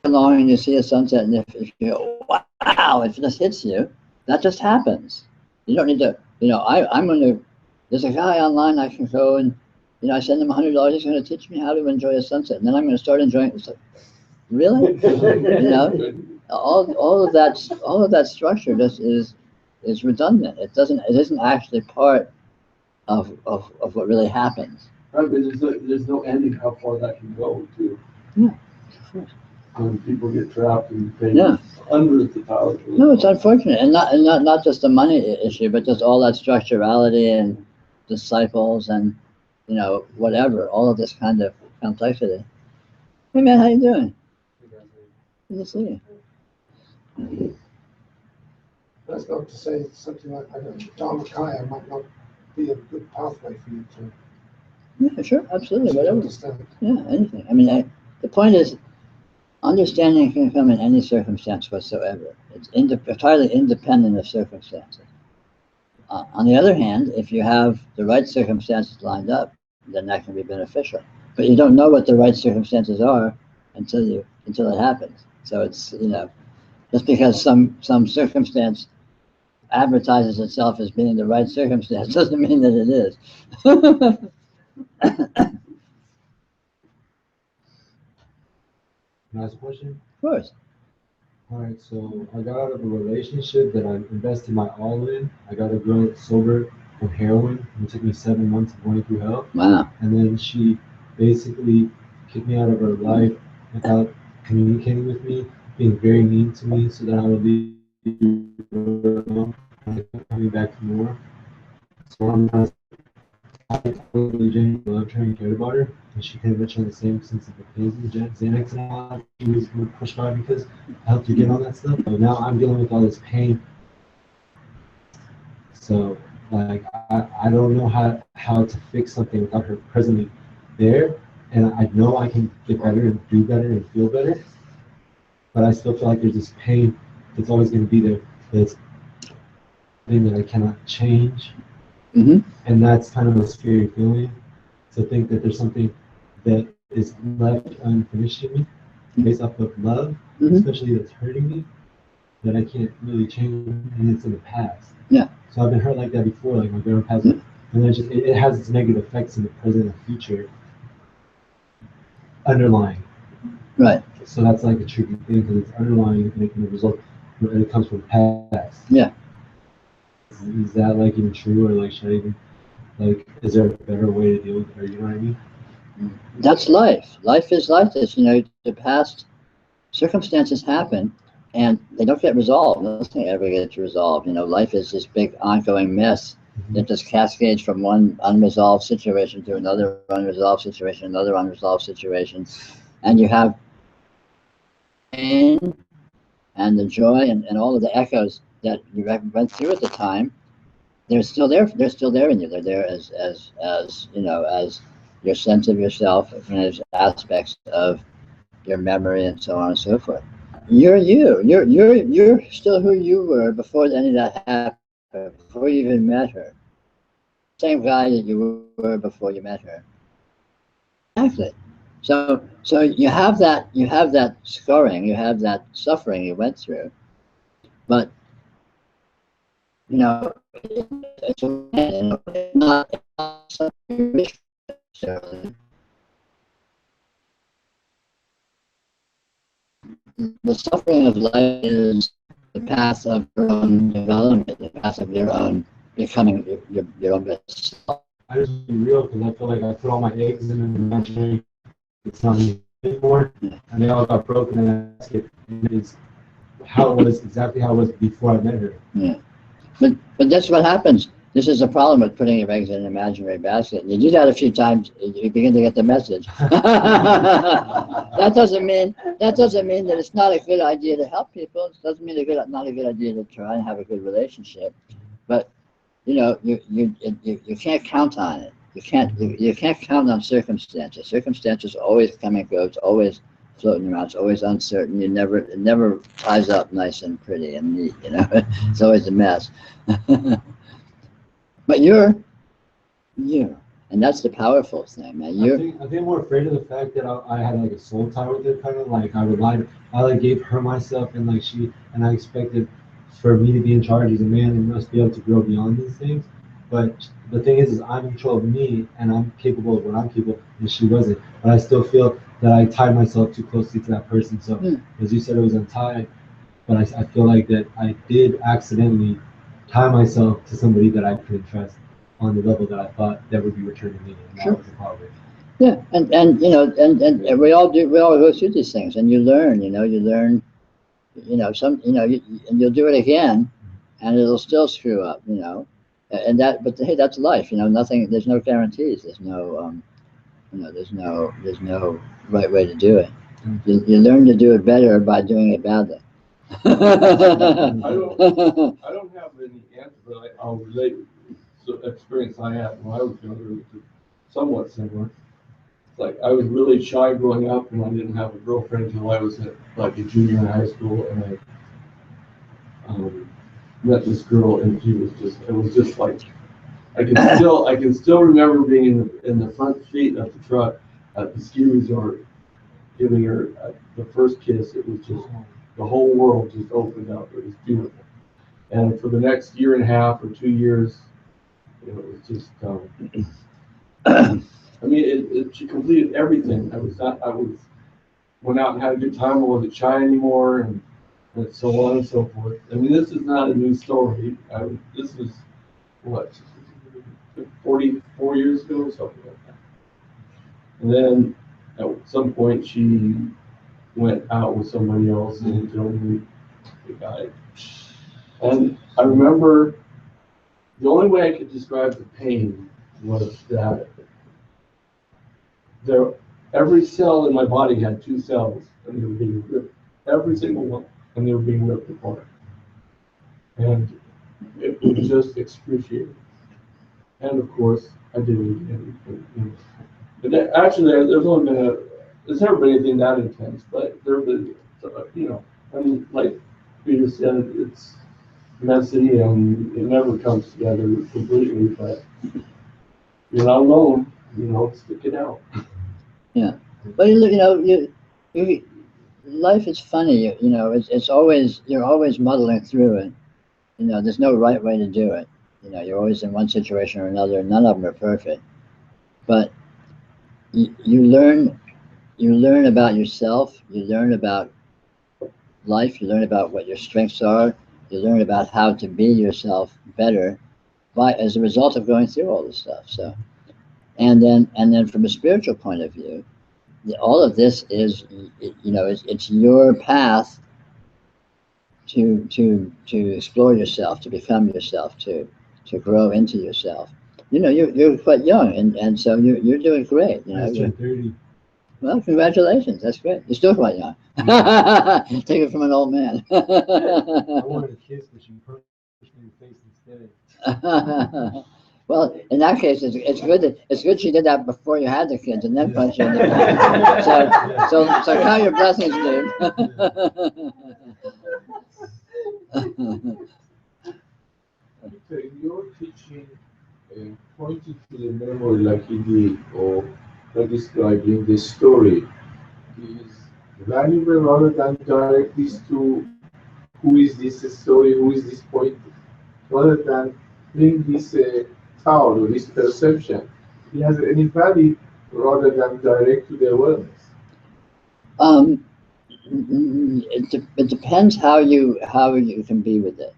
Along and you see a sunset, and if you go, wow, it just hits you, that just happens. You don't need to, you know, I'm going to, there's a guy online I can go and, you know, I send him $100, he's going to teach me how to enjoy a sunset, and then I'm going to start enjoying it. It's like, really? You know, all of that structure just is redundant. It isn't actually part of what really happens. Right, but there's no ending how far that can go too. Yeah. When people get trapped and pay Yeah. hundreds of dollars. No, it's unfortunate, and not just the money issue, but just all that structurality and disciples and, you know, whatever, all of this kind of complexity. Hey man, how you doing? Good to see you. That's not to say something like Dharmakaya might not be a good pathway for you to Yeah, sure, absolutely, whatever. understand. Yeah, anything. I mean, the point is, understanding can come in any circumstance whatsoever. It's entirely independent of circumstances. On the other hand, if you have the right circumstances lined up, then that can be beneficial. But you don't know what the right circumstances are until it happens. So it's, you know, just because some circumstance advertises itself as being the right circumstance doesn't mean that it is. Can I ask a question? Of course. All right, so I got out of a relationship that I invested my all in. I got a girl sober from heroin. It took me 7 months of going through hell. Wow. And then she basically kicked me out of her life without communicating with me, being very mean to me so that I would leave her alone and I kept coming back for more. So I totally genuinely loved her and cared about her, and she couldn't mention the same sense of the pains and Xanax and all that. She was pushed by because I helped her get on that stuff. But now I'm dealing with all this pain. So like I don't know how to fix something without her presently there, and I know I can get better and do better and feel better, but I still feel like there's this pain that's always going to be there. That's thing that I cannot change, Mm-hmm. and that's kind of a scary feeling. To think that there's something that is left unfinished in me, based off of love, Mhm. especially that's hurting me, that I can't really change, and it's in the past. Yeah. So I've been hurt like that before, like my grandma passed away, and then it has its negative effects in the present and future underlying. Right. So that's like a tricky thing because it's underlying making the result, and it comes from the past. Yeah. Is that like even true, or like should I even like? Is there a better way to deal with it? Or you know what I mean? That's life. Life is like this. You know, the past circumstances happen and they don't get resolved. Nothing ever gets resolved. You know, life is this big ongoing mess that just cascades from one unresolved situation to another unresolved situation, another unresolved situation. And you have pain and the joy and all of the echoes that you went through at the time. They're still there. They're still there in you. They're there as you know, as your sense of yourself, and as aspects of your memory and so on and so forth. You're you. You're still who you were before any of that happened, before you even met her. Same guy that you were before you met her. Exactly. So you have that scarring, you have that suffering you went through, but you know it's not something necessarily. The suffering of life is the path of your own development, the path of your own becoming your own best self. I just be real because I feel like I put all my eggs in an imaginary. It's not me anymore, and they all got broken in that basket. And it's how it was, exactly how it was before I met her. Yeah. But that's what happens. This is a problem with putting your eggs in an imaginary basket. You do that a few times, you begin to get the message. That doesn't mean that it's not a good idea to help people. It doesn't mean not a good idea to try and have a good relationship. But you know, you can't count on it. You can't count on circumstances. Circumstances always come and go. It's always floating around. It's always uncertain. It never ties up nice and pretty and neat. You know, it's always a mess. But you're you, and that's the powerful thing, man. I think I'm more afraid of the fact that I had like a soul tie with it, kind of like I relied, I like gave her myself, and like I expected for me to be in charge as a man and must be able to grow beyond these things. But the thing is I'm in control of me, and I'm capable of what I'm capable, and she wasn't. But I still feel that I tied myself too closely to that person. So as you said, it was untied, but I feel like that I did accidentally tie myself to somebody that I couldn't trust on the level that I thought that would be returning me, and that was the problem. Yeah, and you know, and we all go through these things, and you learn, and you'll do it again, and it'll still screw up, but hey, that's life, there's no guarantees, there's no there's no right way to do it. You learn to do it better by doing it badly. I don't have any answer, but I'll relate to the experience I had when I was younger, which is somewhat similar. It's like I was really shy growing up, and I didn't have a girlfriend until I was like a junior in high school, and I met this girl, and it was just like I can still remember being in the front seat of the truck at the ski resort, giving her the first kiss. It was just the whole world just opened up. It was beautiful. And for the next year and a half or 2 years, it was just, I mean, she completed everything. Went out and had a good time. I wasn't shy anymore, and so on and so forth. I mean, this is not a new story. This was, what, 44 years ago, something like that. And then at some point, she went out with somebody else and told me the guy. And I remember the only way I could describe the pain was that every cell in my body had 2 cells, and they were being ripped, every single one, and they were being ripped apart. And it was just excruciating. And of course, I did it again. But actually, there's never been anything that intense, but there have been, I mean, like Peter said, it's messy and it never comes together completely, but you're not alone, stick it out. But life is funny. It's always, you're always muddling through it. There's no right way to do it. You're always in one situation or another. None of them are perfect, but you learn about yourself. You learn about life. You learn about what your strengths are. You learn about how to be yourself better as a result of going through all this stuff. So, and then from a spiritual point of view, all of this is, it's your path to explore yourself, to become yourself, to grow into yourself. You're quite young, and so you're doing great. I turned 30. Well, congratulations. That's great. You're still quite young. Take it from an old man. I wanted a kiss, but you pushed me in the face instead. Well, in that case, it's good she did that before you had the kids, and then punched you in the face. So count your blessings, dude. Okay, you're teaching pointing to the memory like he did, or like describing the story, is valuable rather than direct this to who is this story, who is this point, rather than bring this thought or this perception. It has any value rather than direct to the awareness. It depends how you can be with it.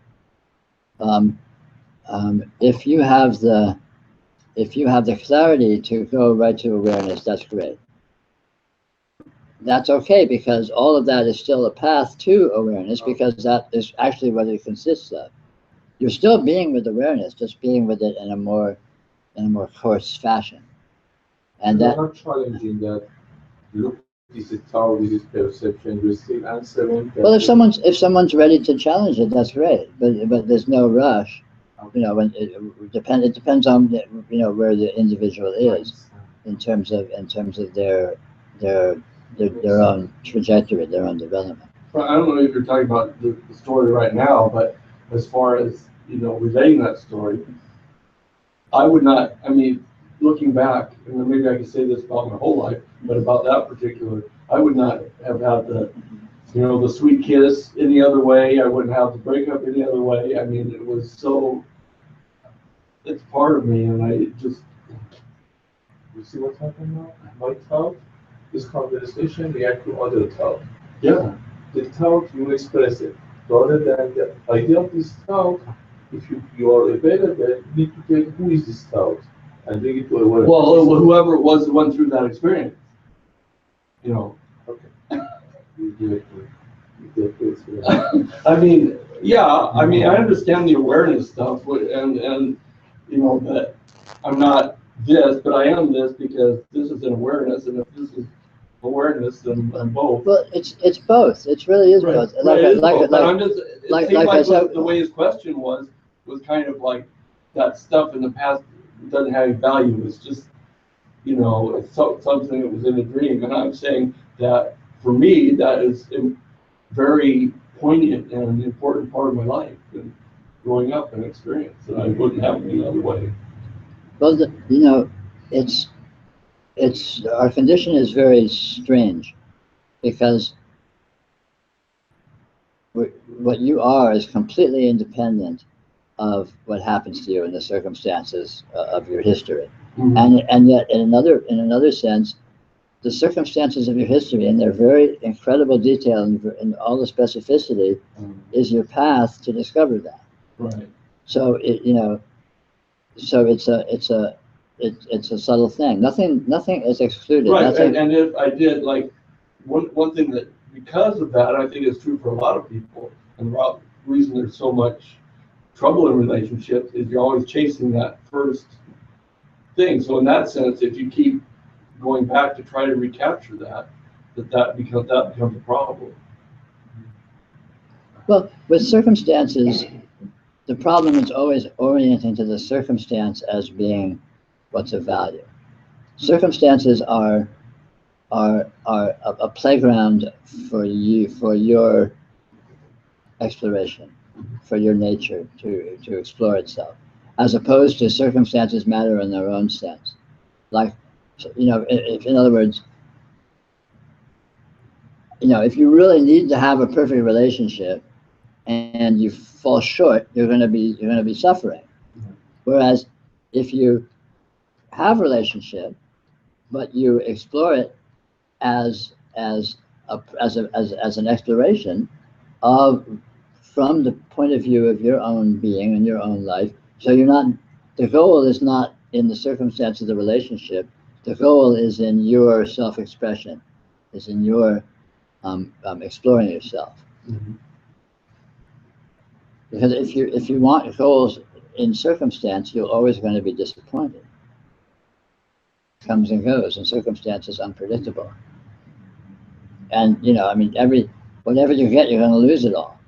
If you have the clarity to go right to awareness, that's great. That's okay, because all of that is still a path to awareness, because that is actually what it consists of. You're still being with awareness, just being with it in a more coarse fashion. And You're that, not challenging that. Look, this is thought, this is perception. You're still answering. well, if someone's ready to challenge it, that's great. But there's no rush. When it depends on where the individual is in terms of their own trajectory, their own development. Well, I don't know if you're talking about the story right now, but as far as, relating that story, I would not, looking back, and maybe I can say this about my whole life, but about that particular, I would not have had the sweet kiss any other way. I wouldn't have the breakup any other way. It was so, it's part of me, and I just. You see what's happening now? My thought, this conversation react to other thought. Yeah. The thought, you express it. Rather than the idea of this thought, if you are available, you need to take who is this thought and bring it to awareness. Well, whoever it was the one through that experience. Okay. You do it. I understand the awareness stuff, and that I'm not this, but I am this because this is an awareness, and if this is awareness, then I'm both. Well, it's both. It really is both. Right, it is both. But I'm just, like I I said, the way his question was kind of like that stuff in the past doesn't have any value. It's just, it's something that was in a dream, and I'm saying that for me, that is very poignant and an important part of my life and growing up and experience that I wouldn't have any other way. well, it's our condition is very strange, because what you are is completely independent of what happens to you in the circumstances of your history. Mm-hmm. And yet in another sense, the circumstances of your history and their very incredible detail and all the specificity is your path to discover that. Right. So it's a subtle thing. Nothing is excluded. Right. And if I did, like, one thing that, because of that, I think is true for a lot of people, and the reason there's so much trouble in relationships is you're always chasing that first thing. So in that sense, if you keep going back to try to recapture that becomes a problem. Well, with circumstances, the problem is always orienting to the circumstance as being what's of value. Circumstances are a playground for you, for your exploration for your nature to explore itself, as opposed to circumstances matter in their own sense. Like, you know, if in other words, you know, if you really need to have a perfect relationship and you fall short, you're going to be suffering. Whereas if you have a relationship, but you explore it as an exploration of from the point of view of your own being and your own life. So you're not, the goal is not in the circumstance of the relationship. The goal is in your self-expression, is in your exploring yourself. Mm-hmm. Because if you want goals in circumstance, you're always going to be disappointed. It comes and goes, and circumstance is unpredictable. And you know, I mean, whatever you get, you're going to lose it all.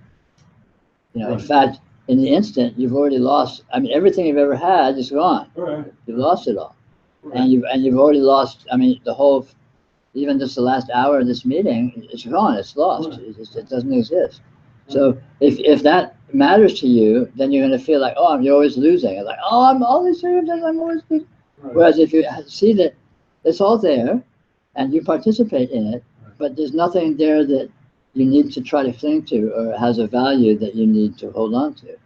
You know, Right. in fact, in the instant, you've already lost. I mean, everything you've ever had is gone. Right. You've lost it all, Right. and you've already lost. I mean, the whole, even just the last hour of this meeting, it's gone. It's lost. Right. It doesn't exist. So if that matters to you, then you're going to feel like, oh, you're always losing. It's like, oh, I'm all these circumstances, I'm always losing. Right. Whereas if you see that it's all there, and you participate in it, but there's nothing there that you need to try to cling to or has a value that you need to hold on to.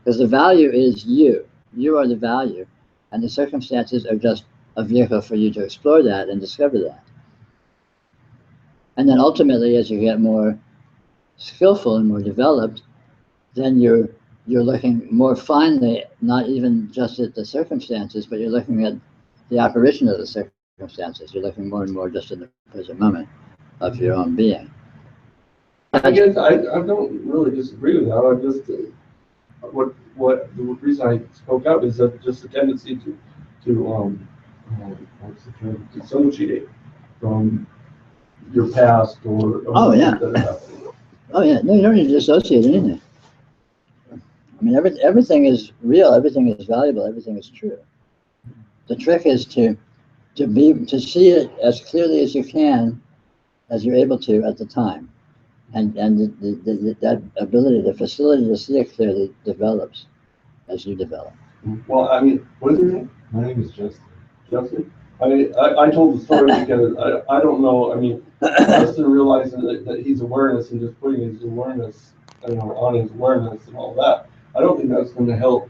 Because the value is you. You are the value. And the circumstances are just a vehicle for you to explore that and discover that. And then ultimately, as you get more skillful and more developed, then you're looking more finely, not even just at the circumstances, but you're looking at the apparition of the circumstances. You're looking more and more just in the present moment of your own being. I guess I don't really disagree with that. I just what the reason I spoke up is that just a tendency to what's the term, dissociate from your past or Oh, yeah. that happened. Oh yeah, no, you don't need to dissociate anything. I mean, everything is real, everything is valuable, everything is true. The trick is to see it as clearly as you can, as you're able to at the time, and that ability, the facility to see it clearly develops as you develop. Well, I mean, what is your name? My name is Justin. Justin? I mean, I told the story because I don't know, I mean, Justin realizing that he's awareness and just putting his awareness, you know, on his awareness and all that. I don't think that's going to help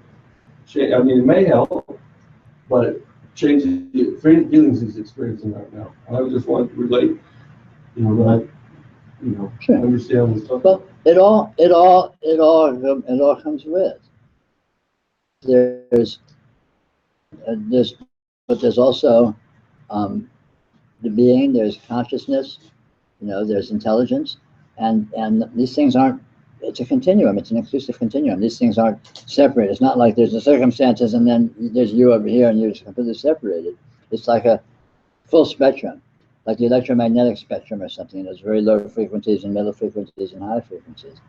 change. I mean, it may help, but change the feelings he's experiencing right now. I just want to relate, you know, that, you know, Sure. understand the stuff. Well, it all comes with. There's also the being. There's consciousness. You know, there's intelligence, and these things aren't. It's a continuum. It's an exclusive continuum. These things aren't separate. It's not like there's the circumstances and then there's you over here and you're completely separated. It's like a full spectrum, like the electromagnetic spectrum or something. There's very low frequencies and middle frequencies and high frequencies.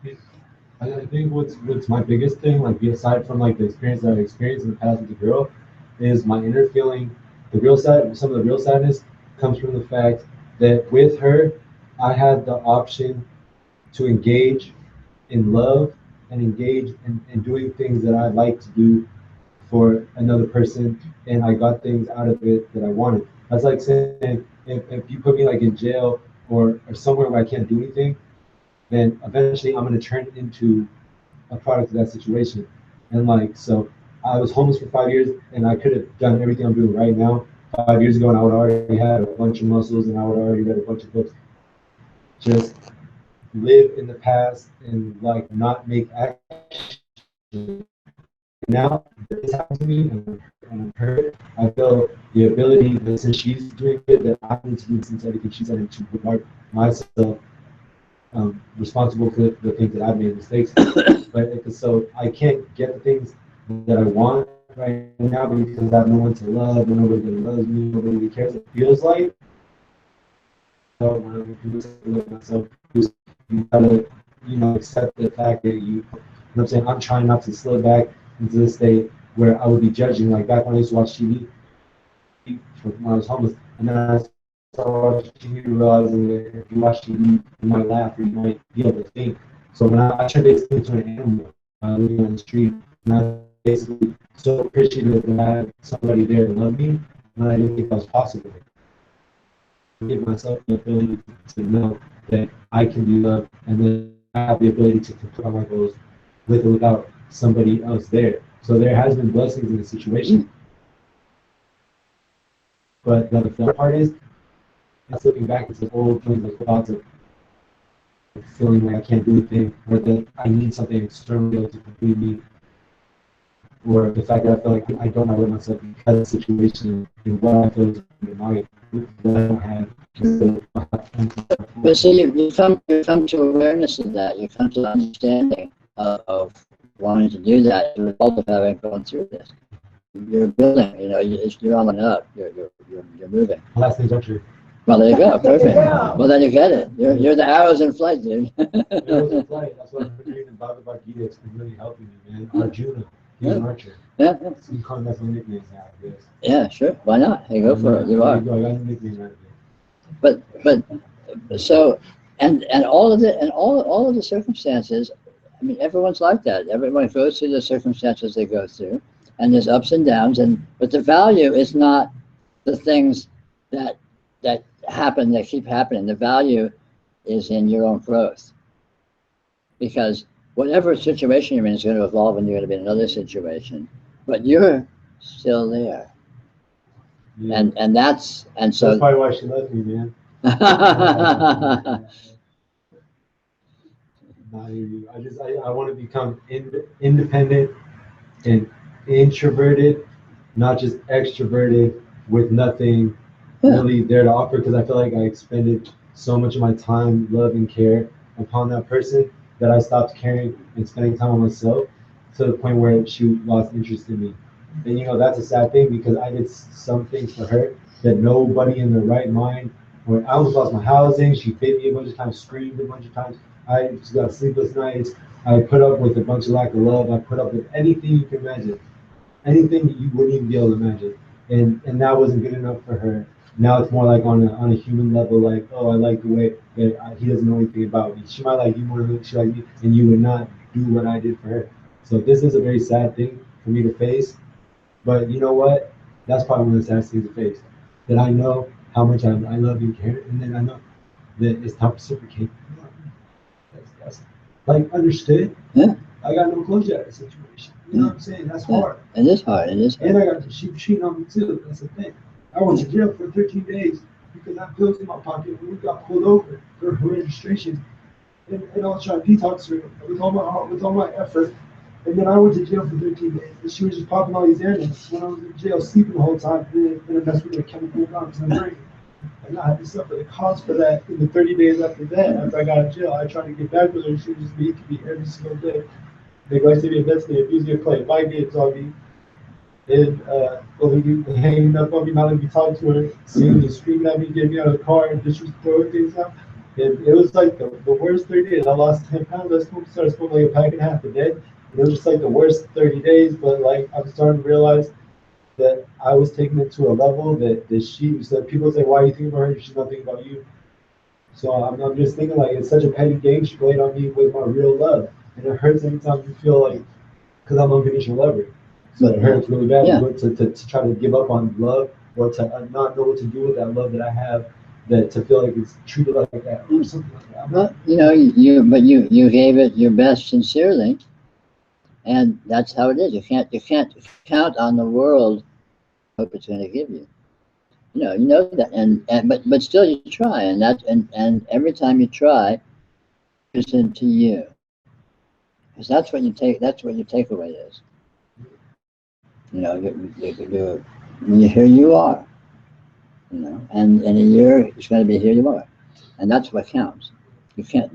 I think what's my biggest thing, like aside from like the experience that I experienced in the past with the girl, is my inner feeling. The real side, some of the real sadness comes from the fact that with her, I had the option to engage in love and engage in doing things that I like to do for another person, and I got things out of it that I wanted. That's like saying if you put me like in jail or somewhere where I can't do anything, then eventually I'm going to turn into a product of that situation. And like, so I was homeless for 5 years and I could have done everything I'm doing right now 5 years ago, and I would already had a bunch of muscles and I would already read a bunch of books. Just live in the past and like not make action. Now this happened to me and I'm hurt. I feel the ability that since she's doing it, that I need to do since everything she's done to regard myself responsible for the things that I've made mistakes. But so I can't get the things that I want right now because I have no one to love, and nobody that loves me, nobody that cares. It feels like myself, you gotta, you know, accept the fact that you know what I'm saying, I'm trying not to slip back into this state where I would be judging, like back when I used to watch TV when I was homeless, and then I started watching TV realizing that if you watch TV, you might laugh or you might be able to think. So when I turned basically into an animal living on the street, and I was basically so appreciative that I had somebody there to love me, and I didn't think that was possible. I give myself the ability to know that I can be loved, and then I have the ability to complete my goals with or without somebody else there. So there has been blessings in the situation. But the part is, it's looking back into old feelings, like thoughts of feeling like I can't do anything, or that I need something external to complete me, or the fact that I feel like I don't know myself because of the situation and what I feel is in my life that I don't have. But see, you come to awareness of that. You come to understanding of wanting to do that as a result of having gone through this. You're building, you're on and up. You're moving. Last things are true. Well, there you go. Perfect. Yeah. Well, then you get it. You're the arrows in flight, dude. It was a flight. That's what I'm reading in Bhagavad Gita. It's been really helping me, man. Arjuna, he's an archer. Yeah, So you call him, that's my nickname now, I guess. yeah, sure. Why not? Hey, go for it. You are. I got a nickname right But so and all of the all of the circumstances. I mean, everyone's like that. Everyone goes through the circumstances they go through, and there's ups and downs. But the value is not the things that happen, that keep happening. The value is in your own growth, because whatever situation you're in is going to evolve, and you're going to be in another situation. But you're still there, there. Yeah. and that's so. That's probably why she left me, man. Not you. I want to become independent and introverted, not just extroverted with nothing really there to offer, because I feel like I expended so much of my time, love, and care upon that person that I stopped caring and spending time on myself to the point where she lost interest in me. And that's a sad thing, because I did something for her that nobody in their right mind, when I almost lost my housing, she bit me a bunch of times, screamed a bunch of times, I just got sleepless nights, I put up with a bunch of lack of love, I put up with anything you can imagine, anything that you wouldn't even be able to imagine. And that wasn't good enough for her. Now it's more like on a human level, like, oh, I like the way that he doesn't know anything about me. She might like you more than she like me, and you would not do what I did for her. So this is a very sad thing for me to face. But you know what? That's probably one of the saddest things to face. That I know how much I love and care, and then I know that it's time to reciprocate. That's like understood. Yeah. I got no closure out of the situation. You know what I'm saying? That's hard. It is hard. It is hard. And I got she cheating on me too. That's the thing. I went to jail for 13 days because I had pills in my pocket when we got pulled over for her registration. And I was trying to detox her with all my heart, with all my effort. And then I went to jail for 13 days. And she was just popping all these airlines when I was in jail, sleeping the whole time, and then messed with the chemical bombs in the brain. And I had to suffer the cost for that in the 30 days after that. After I got out of jail, I tried to get back with her. She was just mean to me every single day. Neglected me, invested me, abused me, playing my games on me. And hanging up on me, not letting me talk to her, seeing me, screaming at me, getting me out of the car, and just throwing things out. And it was like the worst 30 days. I lost 10 pounds. I started smoking like a pack and a half a day. And it was just like the worst 30 days. But like I'm starting to realize that I was taking it to a level that people say, why are you thinking about her? She's not thinking about you. So I'm just thinking like it's such a petty game she played on me with my real love. And it hurts anytime you feel like, because I'm unconditional lover. So it hurts really bad to try to give up on love, or to not know what to do with that love that I have, that to feel like it's treated like that or something like that. Well, you gave it your best sincerely, and that's how it is. You can't count on the world hope it's going to give you. You know that, but still you try, and every time you try, it's into you, because that's what you take. That's what your takeaway is. Here you are. And in a year it's going to be here you are, and that's what counts. You can't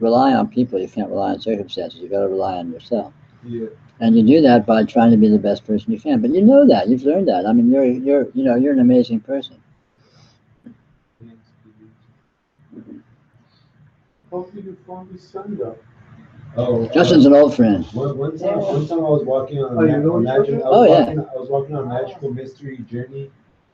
rely on people. You can't rely on circumstances. You got to rely on yourself. Yeah. And you do that by trying to be the best person you can. But you know that, you've learned that. I mean, you're an amazing person. How did you form this sender? Oh, Justin's an old friend. One time I was walking on Oh, you know a magic. Oh, yeah. I was walking on a magical mystery journey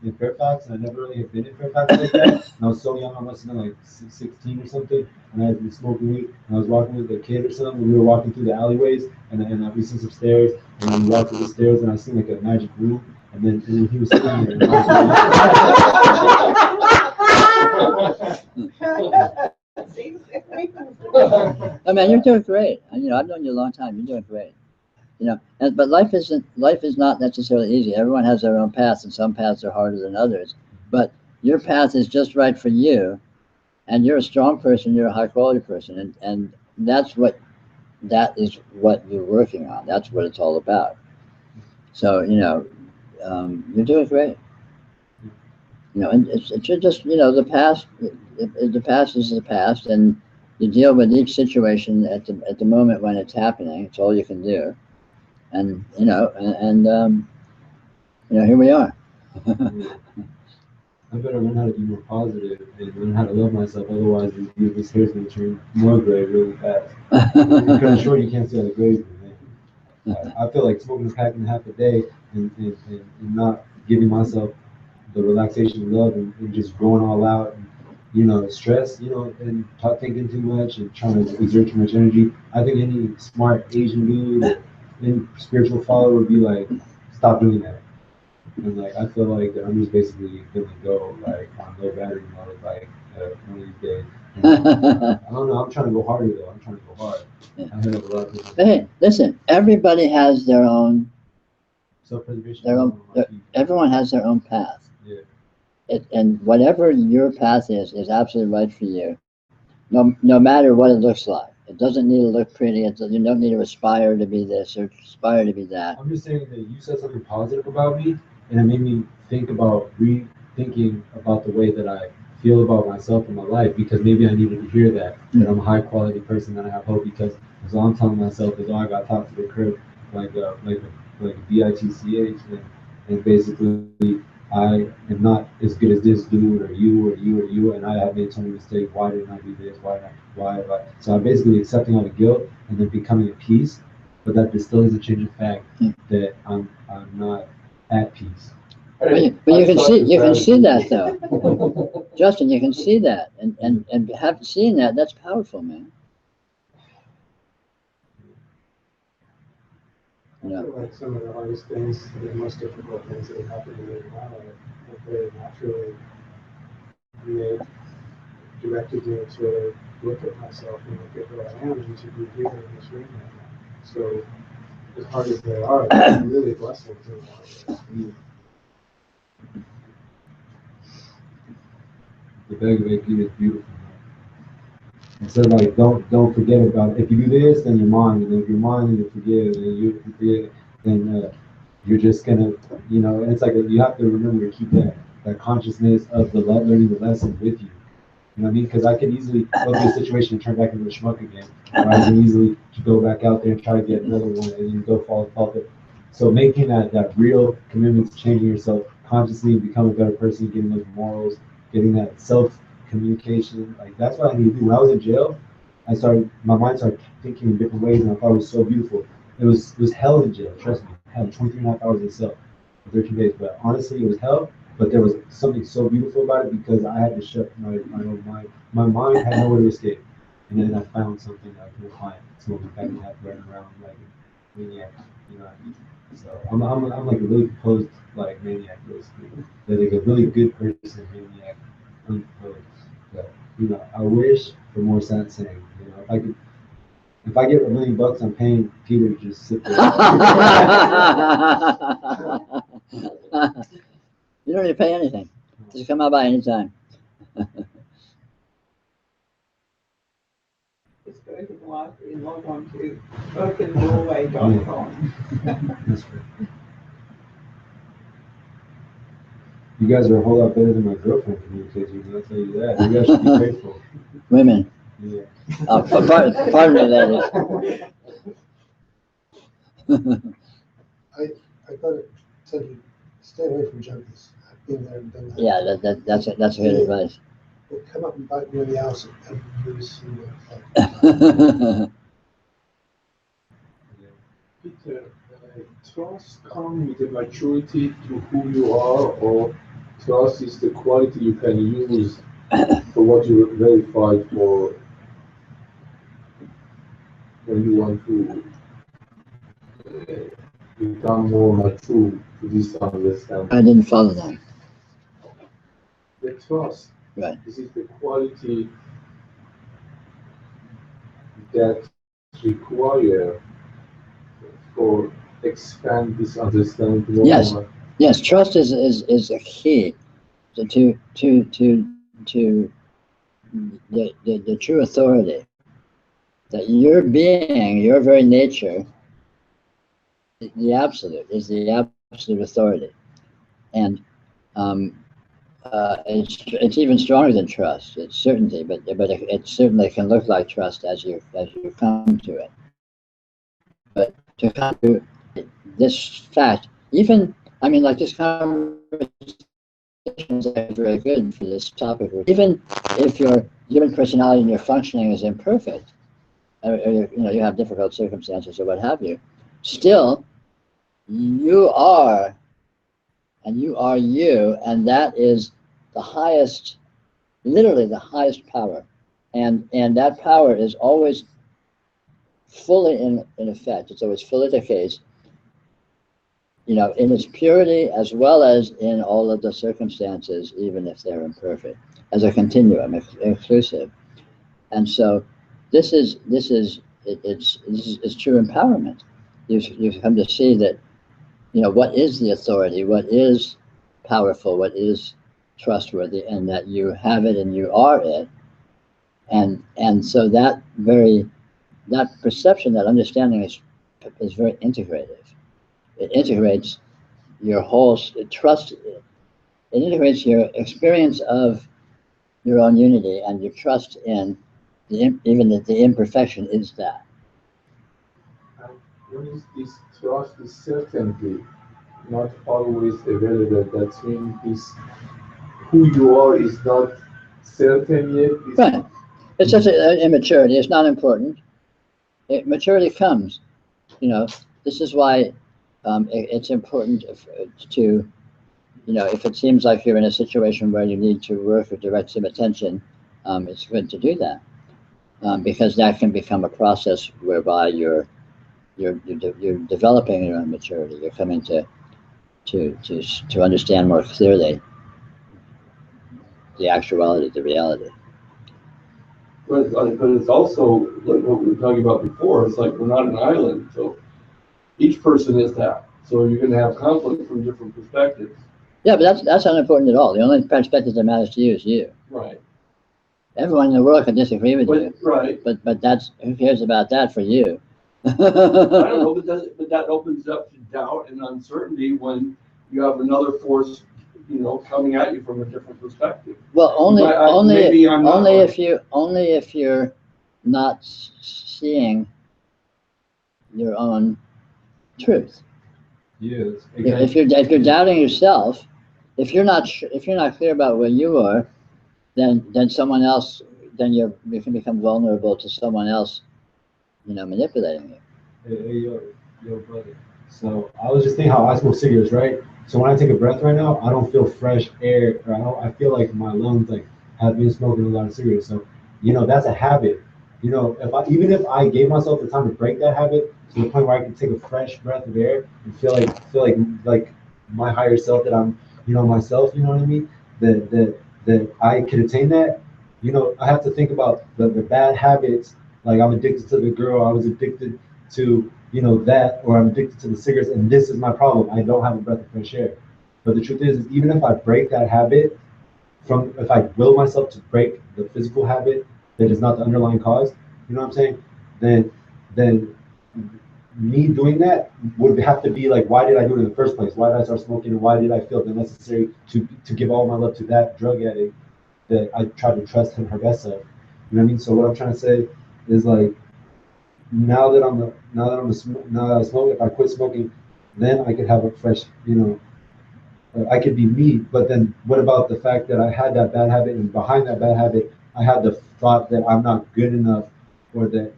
in Fairfax, and I never really have been in Fairfax like that. And I was so young, I must have been like 16 or something, and I had been smoking weed, and I was walking with a kid or something, and we were walking through the alleyways, and we seen some stairs, and then we walked through the stairs, and I seen like a magic room, and then he was sitting there. And I I mean, you're doing great. You know, I've known you a long time. You're doing great. You know, but life is not necessarily easy. Everyone has their own path, and some paths are harder than others. But your path is just right for you, and you're a strong person. You're a high quality person, and that is what you're working on. That's what it's all about. So you know, you're doing great. You know, and it's just, you know, the past. The past is the past, and you deal with each situation at the moment when it's happening. It's all you can do. And you know, you know, here we are. I better learn how to be more positive and learn how to love myself. Otherwise, this hair's gonna turn more gray really fast. Because I'm sure you can't see all the grays in it. I feel like smoking a pack and a half a day and not giving myself the relaxation and love and just going all out and, you know, stress, you know, and thinking too much and trying to exert too much energy. I think any smart Asian dude or any spiritual follower would be like, stop doing that. And like, I feel like I'm just basically gonna go like on low battery mode, like one of these days. I don't know. I'm trying to go harder though. I'm trying to go hard. Yeah. I have a lot of people. Hey, listen. Everybody has their own. Self-preservation. Everyone has their own path. Yeah. And whatever your path is absolutely right for you. No matter what it looks like. It doesn't need to look pretty. You don't need to aspire to be this or aspire to be that. I'm just saying that you said something positive about me, and it made me think about rethinking about the way that I feel about myself and my life, because maybe I needed to hear that I'm a high quality person, that I have hope, because as all I'm telling myself is, oh, I got taught to the curb, like bitch, and basically I am not as good as this dude or you, and I have made so many mistakes. Why didn't I do this? Why? So I'm basically accepting all the guilt and then becoming at peace, but that there still doesn't change the fact that I'm not at peace. But you can see that though, Justin. You can see that, and seeing that's powerful, man. I feel like some of the hardest things, the most difficult things that have happened to me in my life, have very naturally directed me to look at myself and look at who I am and to be here in this room right now. So, as hard as they are, they're really blessings in a lot of ways. The Bhagavad Gita is beautiful. And so like don't forget about it. If you do this, then your mind, and if your mind and you forget, and you forget, then you're just gonna, you know. And it's like you have to remember to keep that consciousness of the learning the lesson with you. You know what I mean? Because I could easily go through a situation and turn back into a schmuck again. Or I can easily go back out there and try to get another one and then go fall it. So making that real commitment to changing yourself consciously, become a better person, getting those morals, getting that self-communication, like that's what I need to do. When I was in jail, my mind started thinking in different ways, and I thought it was so beautiful. It was hell in jail, trust me. I had 23 and a half hours in cell for 13 days, but honestly, it was hell. But there was something so beautiful about it because I had to shut my own mind. My mind had nowhere to escape. And then I found something that I could find, smoking back and half running around like a maniac, you know. So I'm like a really composed like maniac basically. Like a really good person, maniac, uncomposed. But you know, I wish for more satsang. You know, if I get $1 million, I'm paying Peter to just sit there. You don't need to pay anything. Just come out by any time. Just go to the library and log on to TheOpendoorway.com. That's right. You guys are a whole lot better than my girlfriend communicates with me, I'll tell you that. You guys should be grateful. Women. Yeah. Pardon me, ladies. I gotta tell you, stay away from junkies. I've been there and done that. Yeah, that's good advice. They'll come up and bite you in the ass every single time. Peter, trust comes with the maturity to who you are, or trust is the quality you can use for what you verified for when you want to become more mature to this understanding. I didn't follow that. The trust, Right. this is the quality that require for expand this understanding to more Yes. and more. Yes, trust is a key to the true authority. That your being, your very nature, the absolute, is the absolute authority. And it's even stronger than trust. It's certainty, but it certainly can look like trust as you come to it. But to come to this fact, even I mean, like this conversation is very good for this topic. Even if your human personality and your functioning is imperfect, or you have difficult circumstances or what have you, still you are, and you are you, and that is the highest, literally the highest power, and that power is always fully in effect. It's always fully the case, in its purity as well as in all of the circumstances, even if they're imperfect, as a continuum, inclusive. And so, this is true empowerment. You've come to see that, what is the authority, what is powerful, what is trustworthy, and that you have it and you are it. And so that perception, that understanding is very integrative. It integrates your whole trust. It integrates your experience of your own unity and your trust in even that the imperfection is that. And when is this trust is certainty not always available, that means this who you are is not certain yet. Right. It's just immaturity. It's not important. Maturity comes. This is why it's important to, if it seems like you're in a situation where you need to work or direct some attention, it's good to do that, because that can become a process whereby you're developing your own maturity. You're coming to understand more clearly the actuality, the reality. But it's also like what we were talking about before. It's like we're not an island, so each person is that. So you're going to have conflict from different perspectives. Yeah, but that's not important at all. The only perspective that matters to you is you. Right. Everyone in the world can disagree with you. Right. But who cares about that for you? I don't know, but that opens up to doubt and uncertainty when you have another force, coming at you from a different perspective. Well, only maybe if you're not seeing your own truth. Yes. If you're doubting yourself, if you're not clear about where you are, then someone else, then you can become vulnerable to someone else, manipulating you. Hey, yo, brother. So I was just thinking how I smoke cigarettes, right? So when I take a breath right now, I don't feel fresh air, or I feel like my lungs have been smoking a lot of cigarettes. So, that's a habit. Even if I gave myself the time to break that habit to the point where I can take a fresh breath of air and feel like my higher self, that I'm, myself, you know what I mean? That I can attain that. I have to think about the bad habits. Like I'm addicted to the girl, I was addicted to, that, or I'm addicted to the cigarettes, and this is my problem. I don't have a breath of fresh air. But the truth is even if I break that habit, if I will myself to break the physical habit that is not the underlying cause, you know what I'm saying? Then me doing that would have to be like, why did I do it in the first place? Why did I start smoking? And why did I feel the necessary to give all my love to that drug addict that I tried to trust him her best self? You know what I mean? So what I'm trying to say is like, now that I smoke, if I quit smoking, then I could have a fresh, I could be me. But then what about the fact that I had that bad habit, and behind that bad habit, I had the thought that I'm not good enough, or that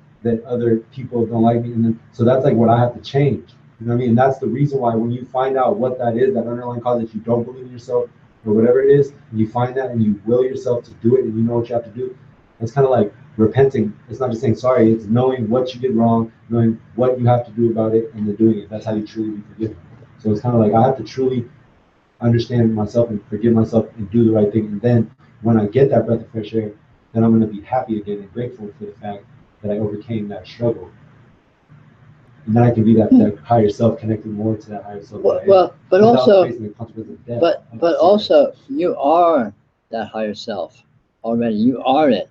other people don't like me. And then, so that's like what I have to change. You know what I mean? And that's the reason why when you find out what that is, that underlying cause, that you don't believe in yourself, or whatever it is, and you find that and you will yourself to do it and you know what you have to do, it's kind of like repenting. It's not just saying sorry, it's knowing what you did wrong, knowing what you have to do about it, and then doing it. That's how you truly be forgiven. So it's kind of like I have to truly understand myself and forgive myself and do the right thing. And then when I get that breath of fresh air, then I'm going to be happy again and grateful for the fact that I overcame that struggle. And then I can be that higher self, connected more to that higher self. Well, but also, facing the consequence of death. but also, you are that higher self already. You are it,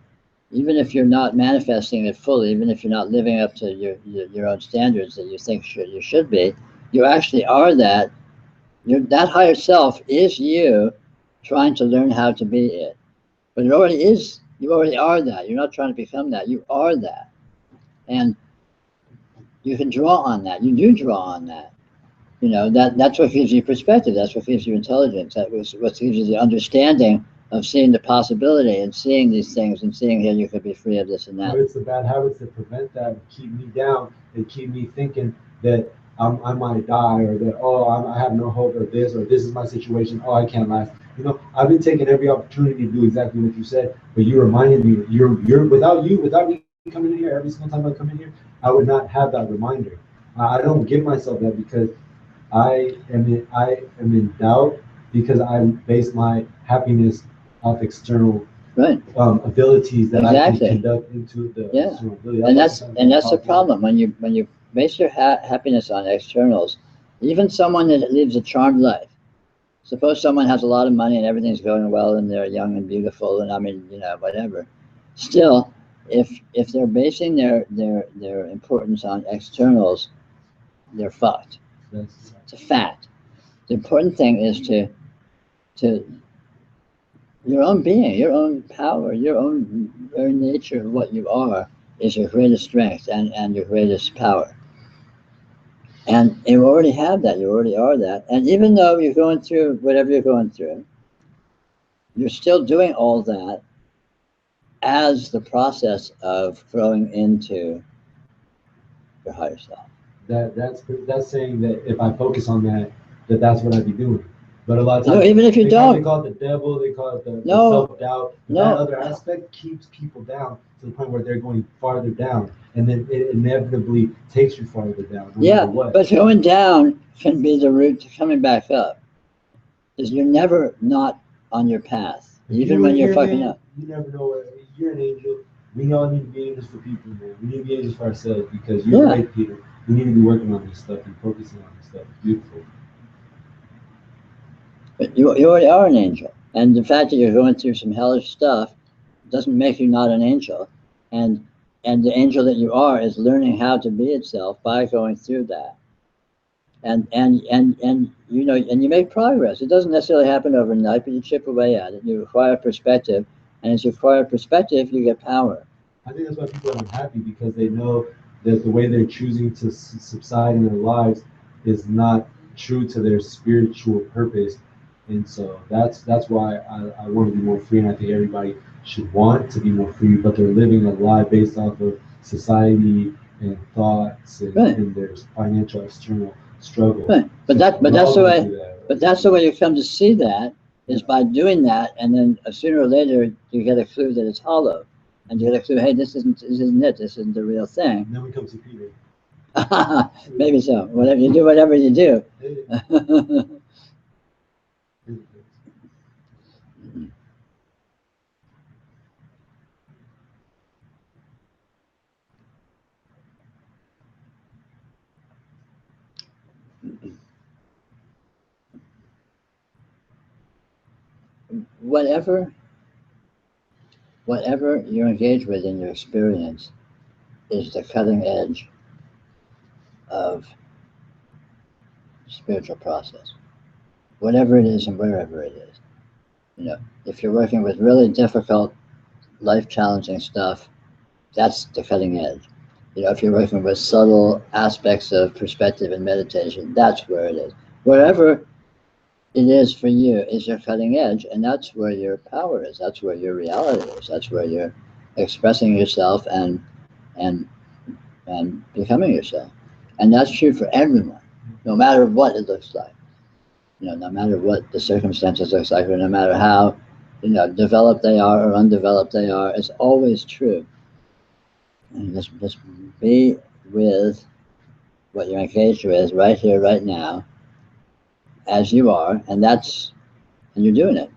even if you're not manifesting it fully, even if you're not living up to your own standards that you think you should be. You actually are that. That higher self is you, trying to learn how to be it. But it already is. You already are that. You're not trying to become that. You are that, and you can draw on that. You do draw on that. You know, that's what gives you perspective. That's what gives you intelligence. That was what gives you the understanding of seeing the possibility and seeing these things and seeing how you could be free of this and that. But it's the bad habits that prevent that and keep me down and keep me thinking that I might die, or that, I have no hope, or this is my situation, I can't last. You know, I've been taking every opportunity to do exactly what you said, but you reminded me, without me coming in here, every single time I come in here, I would not have that reminder. I don't give myself that because I am in doubt, because I base my happiness off external abilities that I can conduct into the external ability. And that's the problem when you base your happiness on externals. Even someone that lives a charmed life. Suppose someone has a lot of money and everything's going well and they're young and beautiful and whatever. Still, if they're basing their importance on externals, they're fucked. It's a fact. The important thing is to your own being, your own power, your own very nature of what you are is your greatest strength and your greatest power. And you already have that, you already are that. And even though you're going through whatever you're going through, you're still doing all that as the process of growing into your higher self. That's saying that if I focus on that's what I'd be doing. But a lot of times, no, even if you don't, they call it the devil, they call it the self-doubt. That other aspect keeps people down to the point where they're going farther down, and then it inevitably takes you farther down. But going down can be the route to coming back up. Because you're never not on your path, even when you're fucking up. You never know. You're an angel. We all need to be angels for people, man. We need to be angels for ourselves, because you're right, Peter. We need to be working on this stuff and focusing on this stuff. It's beautiful. But you already are an angel. And the fact that you're going through some hellish stuff doesn't make you not an angel. And the angel that you are is learning how to be itself by going through that. And you know, and you make progress. It doesn't necessarily happen overnight, but you chip away at it. You acquire perspective. And as you acquire perspective, you get power. I think that's why people are unhappy, because they know that the way they're choosing to subside in their lives is not true to their spiritual purpose. And so that's why I want to be more free, and I think everybody should want to be more free, but they're living a life based off of society and thoughts and their financial external struggle. Right. But that's the way you come to see that, is by doing that, and then sooner or later you get a clue that it's hollow, and you get a clue, hey, this isn't it. This isn't the real thing. And then we come to Peter. Maybe so. Whatever you do, whatever you do. Whatever you're engaged with in your experience is the cutting edge of spiritual process. Whatever it is and wherever it is. You know, if you're working with really difficult, life-challenging stuff, that's the cutting edge. You know, if you're working with subtle aspects of perspective and meditation, that's where it is. Wherever it is for you is your cutting edge, and that's where your power is. That's where your reality is. That's where you're expressing yourself and becoming yourself. And that's true for everyone, no matter what it looks like. You know, no matter what the circumstances looks like, or no matter how, you know, developed they are or undeveloped they are, it's always true. And just be with what you're engaged with right here, right now, as you are, and you're doing it.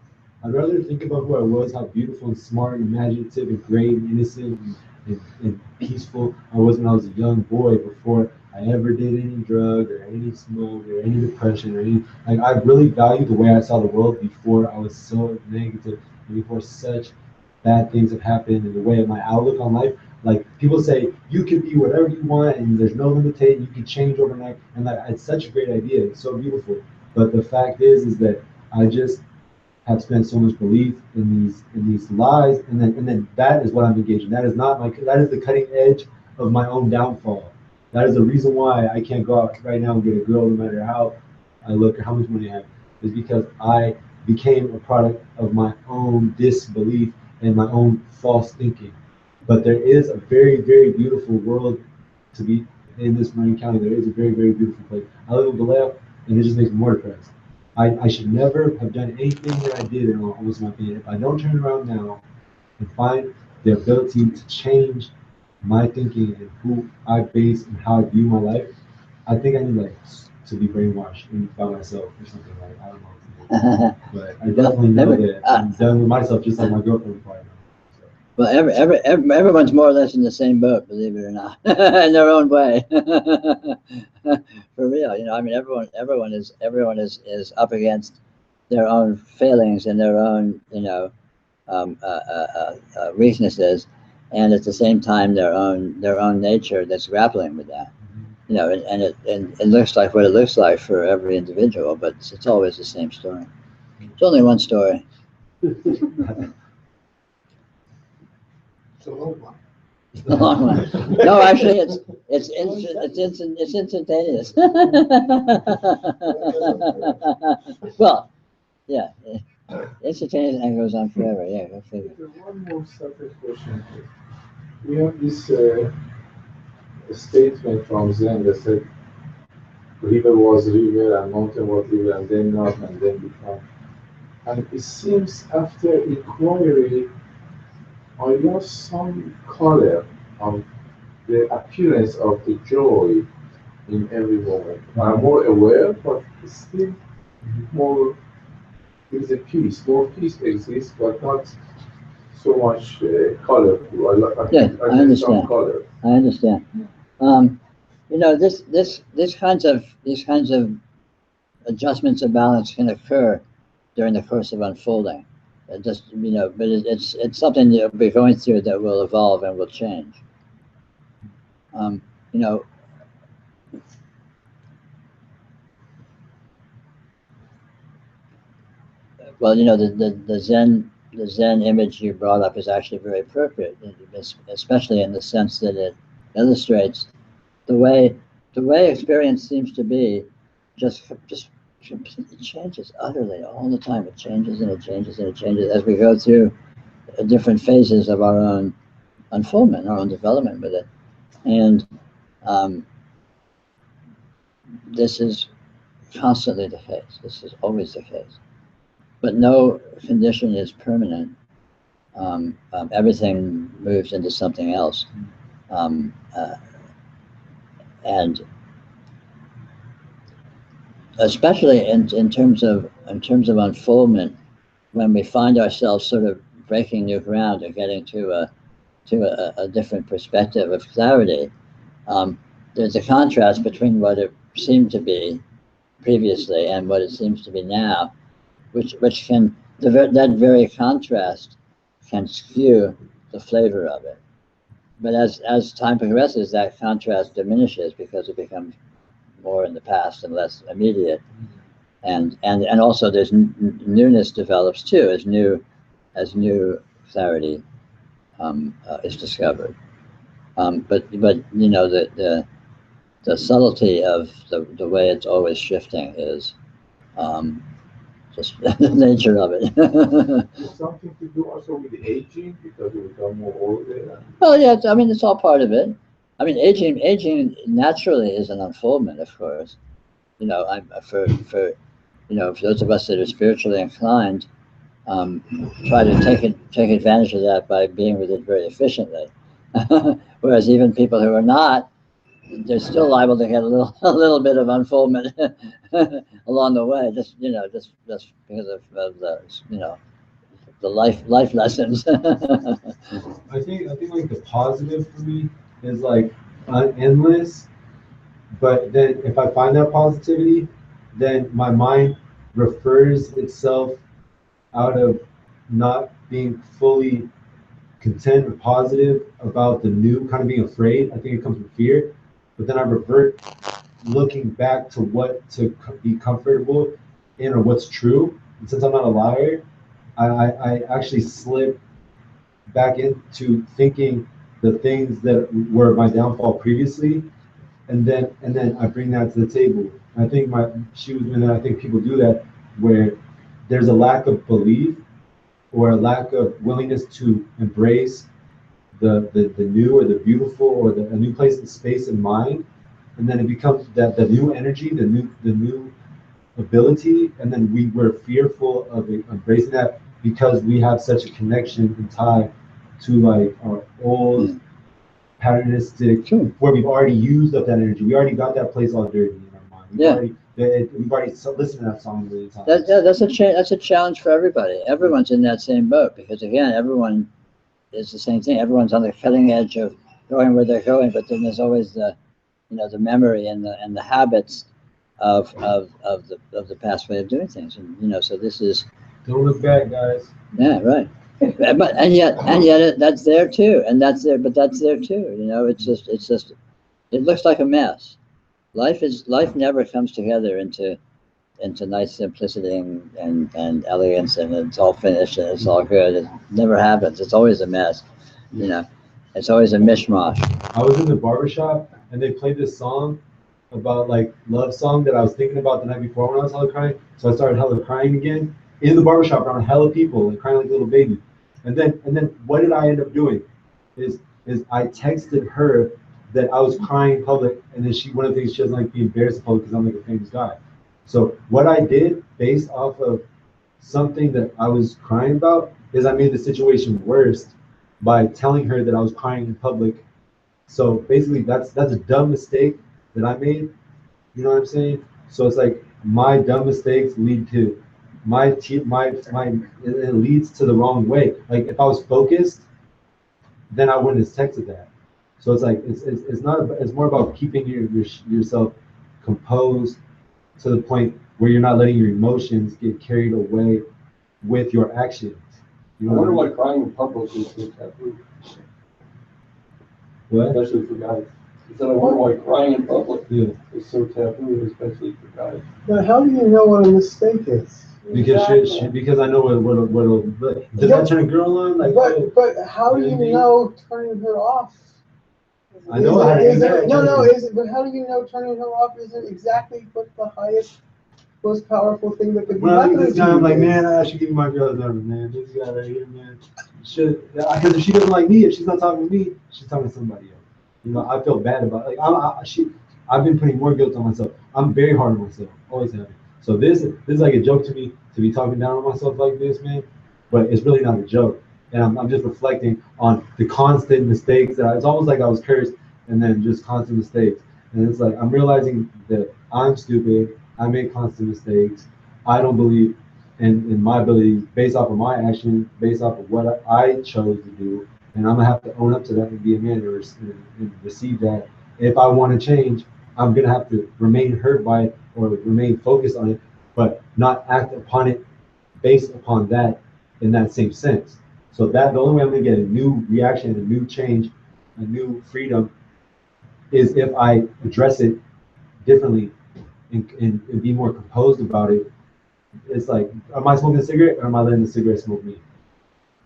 I'd rather think about who I was, how beautiful and smart and imaginative and great and innocent and peaceful I was when I was a young boy before I ever did any drug or any smoke or any depression or any, like, I really valued the way I saw the world before I was so negative and before such bad things have happened, and the way of my outlook on life. Like, people say you can be whatever you want and there's no limitation, you can change overnight, and like, it's such a great idea, it's so beautiful. But the fact is that I just have spent so much belief in these lies, and then that is what I'm engaged in. That is not my, that is the cutting edge of my own downfall. That is the reason why I can't go out right now and get a girl, no matter how I look or how much money I have, is because I became a product of my own disbelief and my own false thinking. But there is a very, very beautiful world to be in this Marin County. There is a very, very beautiful place. I live in Vallejo, and it just makes me more depressed. I should never have done anything that I did, in almost my opinion. If I don't turn around now and find the ability to change my thinking and who I base and how I view my life, I think I need, like, to be brainwashed and by myself or something. Like, I don't know what to do. But I definitely know that I'm done with myself, just like my girlfriend probably knows. So. Well, everyone's more or less in the same boat, believe it or not, in their own way. For real, you know. I mean, everyone is up against their own failings and their own, you know, weaknesses, and at the same time their own nature that's grappling with that. You know, and it looks like what it looks like for every individual, but it's always the same story. It's only one story. It's a long one. The long one. No, actually, it's instantaneous. Well, yeah, instantaneous and goes on forever. Yeah, go figure. One more separate question. We have this statement from Zen that said river was river and mountain was river and then not and then become. And it seems after inquiry, I lost some color of the appearance of the joy in every moment. I'm more aware, but still more, there's a peace. More peace exists, but not so much colorful. Yeah, I I get some understand. color. I understand. You know, these kinds of adjustments of balance can occur during the course of unfolding. It just, you know, but it's something you'll be going through that will evolve and will change. You know, well, you know, the Zen image you brought up is actually very appropriate, especially in the sense that it illustrates the way experience seems to be, just completely changes utterly all the time. It changes and it changes and it changes as we go through different phases of our own unfoldment, our own development with it. And this is constantly the case. This is always the case. But no condition is permanent. Everything moves into something else. And especially in terms of unfoldment, when we find ourselves sort of breaking new ground or getting to a different perspective of clarity, there's a contrast between what it seemed to be previously and what it seems to be now, which can, that very contrast can skew the flavor of it. But as time progresses, that contrast diminishes because it becomes more in the past and less immediate, and also there's newness develops too as new clarity is discovered. But you know, the subtlety of the way it's always shifting is just the nature of it. It's something to do also with aging because we become more older. Well, yeah, I mean, it's all part of it. I mean, aging naturally is an unfoldment, of course. You know, for those of us that are spiritually inclined, try to take advantage of that by being with it very efficiently. Whereas even people who are not, they're still liable to get a little bit of unfoldment along the way, just because of the the life lessons. I think like the positive for me is like endless, but then if I find that positivity, then my mind refers itself out of not being fully content or positive about the new, kind of being afraid. I think it comes from fear, but then I revert looking back to what to be comfortable in or what's true. And since I'm not a liar, I actually slip back into thinking the things that were my downfall previously, and then I bring that to the table. I think she was doing that. I think people do that where there's a lack of belief or a lack of willingness to embrace the new or the beautiful or a new place in space and mind, and then it becomes that the new energy, the new ability, and then we're fearful of embracing that because we have such a connection and tie to like our old patternistic, where we've already used up that energy. We already got that place all dirty in our mind. We've already listened to that song a million times. That's a challenge for everybody. Everyone's in that same boat because again, everyone is the same thing. Everyone's on the cutting edge of going where they're going, but then there's always the memory and the habits of the past way of doing things, and so this is. Don't look back, guys. Yeah, right. But and yet that's there too, and that's there, but that's there too. It's just it looks like a mess. Life never comes together into nice simplicity and elegance, and it's all finished and it's all good. It never happens. It's always a mess. It's always a mishmash. I was in the barbershop and they played this song about like love song that I was thinking about the night before when I was hella crying. So I started hella crying again in the barbershop around hella people and crying like a little baby. And then what did I end up doing? Is I texted her that I was crying in public, and then one of the things she doesn't like being embarrassed in public because I'm like a famous guy. So what I did based off of something that I was crying about is I made the situation worse by telling her that I was crying in public. So basically that's a dumb mistake that I made. You know what I'm saying? So it's like my dumb mistakes lead to it leads to the wrong way. Like if I was focused, then I wouldn't have texted that. So it's like it's more about keeping yourself composed to the point where you're not letting your emotions get carried away with your actions. I wonder why crying in public is so taboo. What? Especially for guys. I said I wonder why crying in public is so taboo, especially for guys. But how do you know what a mistake is? Because I know what does that turn a girl on? Like, but how do you know turning her off? I know how to do that. But how do you know turning her off isn't exactly what the highest, most powerful thing that could be Well, happening this to guy, you? I'm like, man, I should give you my girl's number, man. This guy right here, man. Because if she doesn't like me, if she's not talking to me, she's talking to somebody else. I feel bad about it. Like I've been putting more guilt on myself. I'm very hard on myself, always have. So this is like a joke to me to be talking down on myself like this, man. But it's really not a joke, and I'm just reflecting on the constant mistakes it's almost like I was cursed, and then just constant mistakes. And it's like I'm realizing that I'm stupid. I make constant mistakes. I don't believe in my abilities based off of my actions, based off of what I chose to do, and I'm gonna have to own up to that and be a man and receive that. If I want to change, I'm gonna have to remain hurt by it or remain focused on it, but not act upon it based upon that in that same sense. So that the only way I'm gonna get a new reaction, a new change, a new freedom is if I address it differently and be more composed about it. It's like, am I smoking a cigarette or am I letting the cigarette smoke me?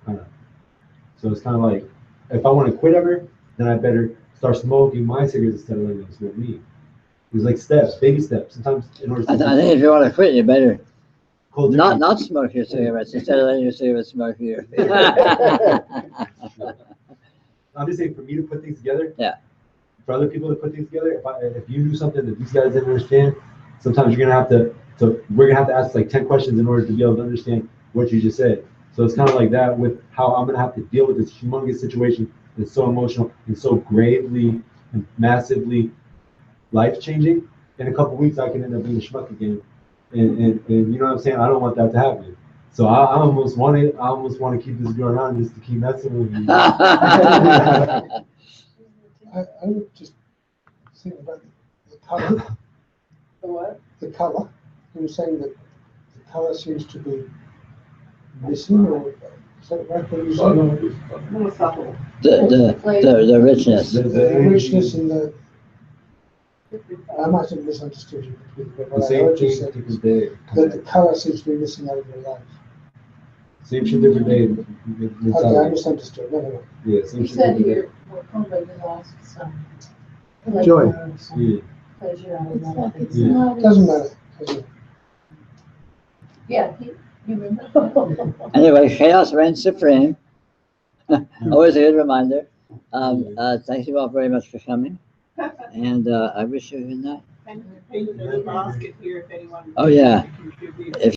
I don't know. So it's kind of like, if I want to quit ever, then I better start smoking my cigarettes instead of letting them smoke me. There's like steps, baby steps. Sometimes in order to I think if you want to quit, you better not smoke your cigarettes instead of letting your cigarettes smoke you. I'm just saying, for me to put things together. Yeah. For other people to put things together, if you do something that these guys didn't understand, sometimes you're gonna have to So we're gonna have to ask like 10 questions in order to be able to understand what you just said. So it's kind of like that with how I'm gonna have to deal with this humongous situation that's so emotional and so gravely and massively life-changing. In a couple weeks, I can end up being a schmuck again, and you know what I'm saying? I don't want that to happen. So I almost want to keep this girl around just to keep messing with you. I would just think about the color. The what? The color. You were saying that the color seems to be missing, or is that right? What you saying? More subtle. The richness. The richness in the. I might have misunderstood you, but The what I same heard you thing, say different is day. that the color seems to be missing out of your life. Same shit, different day. Okay, I misunderstood. No. Yeah, same You shit, said different day. here, we're probably lost some. Joy. Yeah. Pleasure out of It's that. like it's Yeah. not. Doesn't matter. Doesn't matter. Yeah, you remember. Anyway, chaos reigns supreme. Always a good reminder. Thank you all very much for coming, and I wish you a good night. And there's a basket here if anyone. Oh, yeah. wants to contribute. If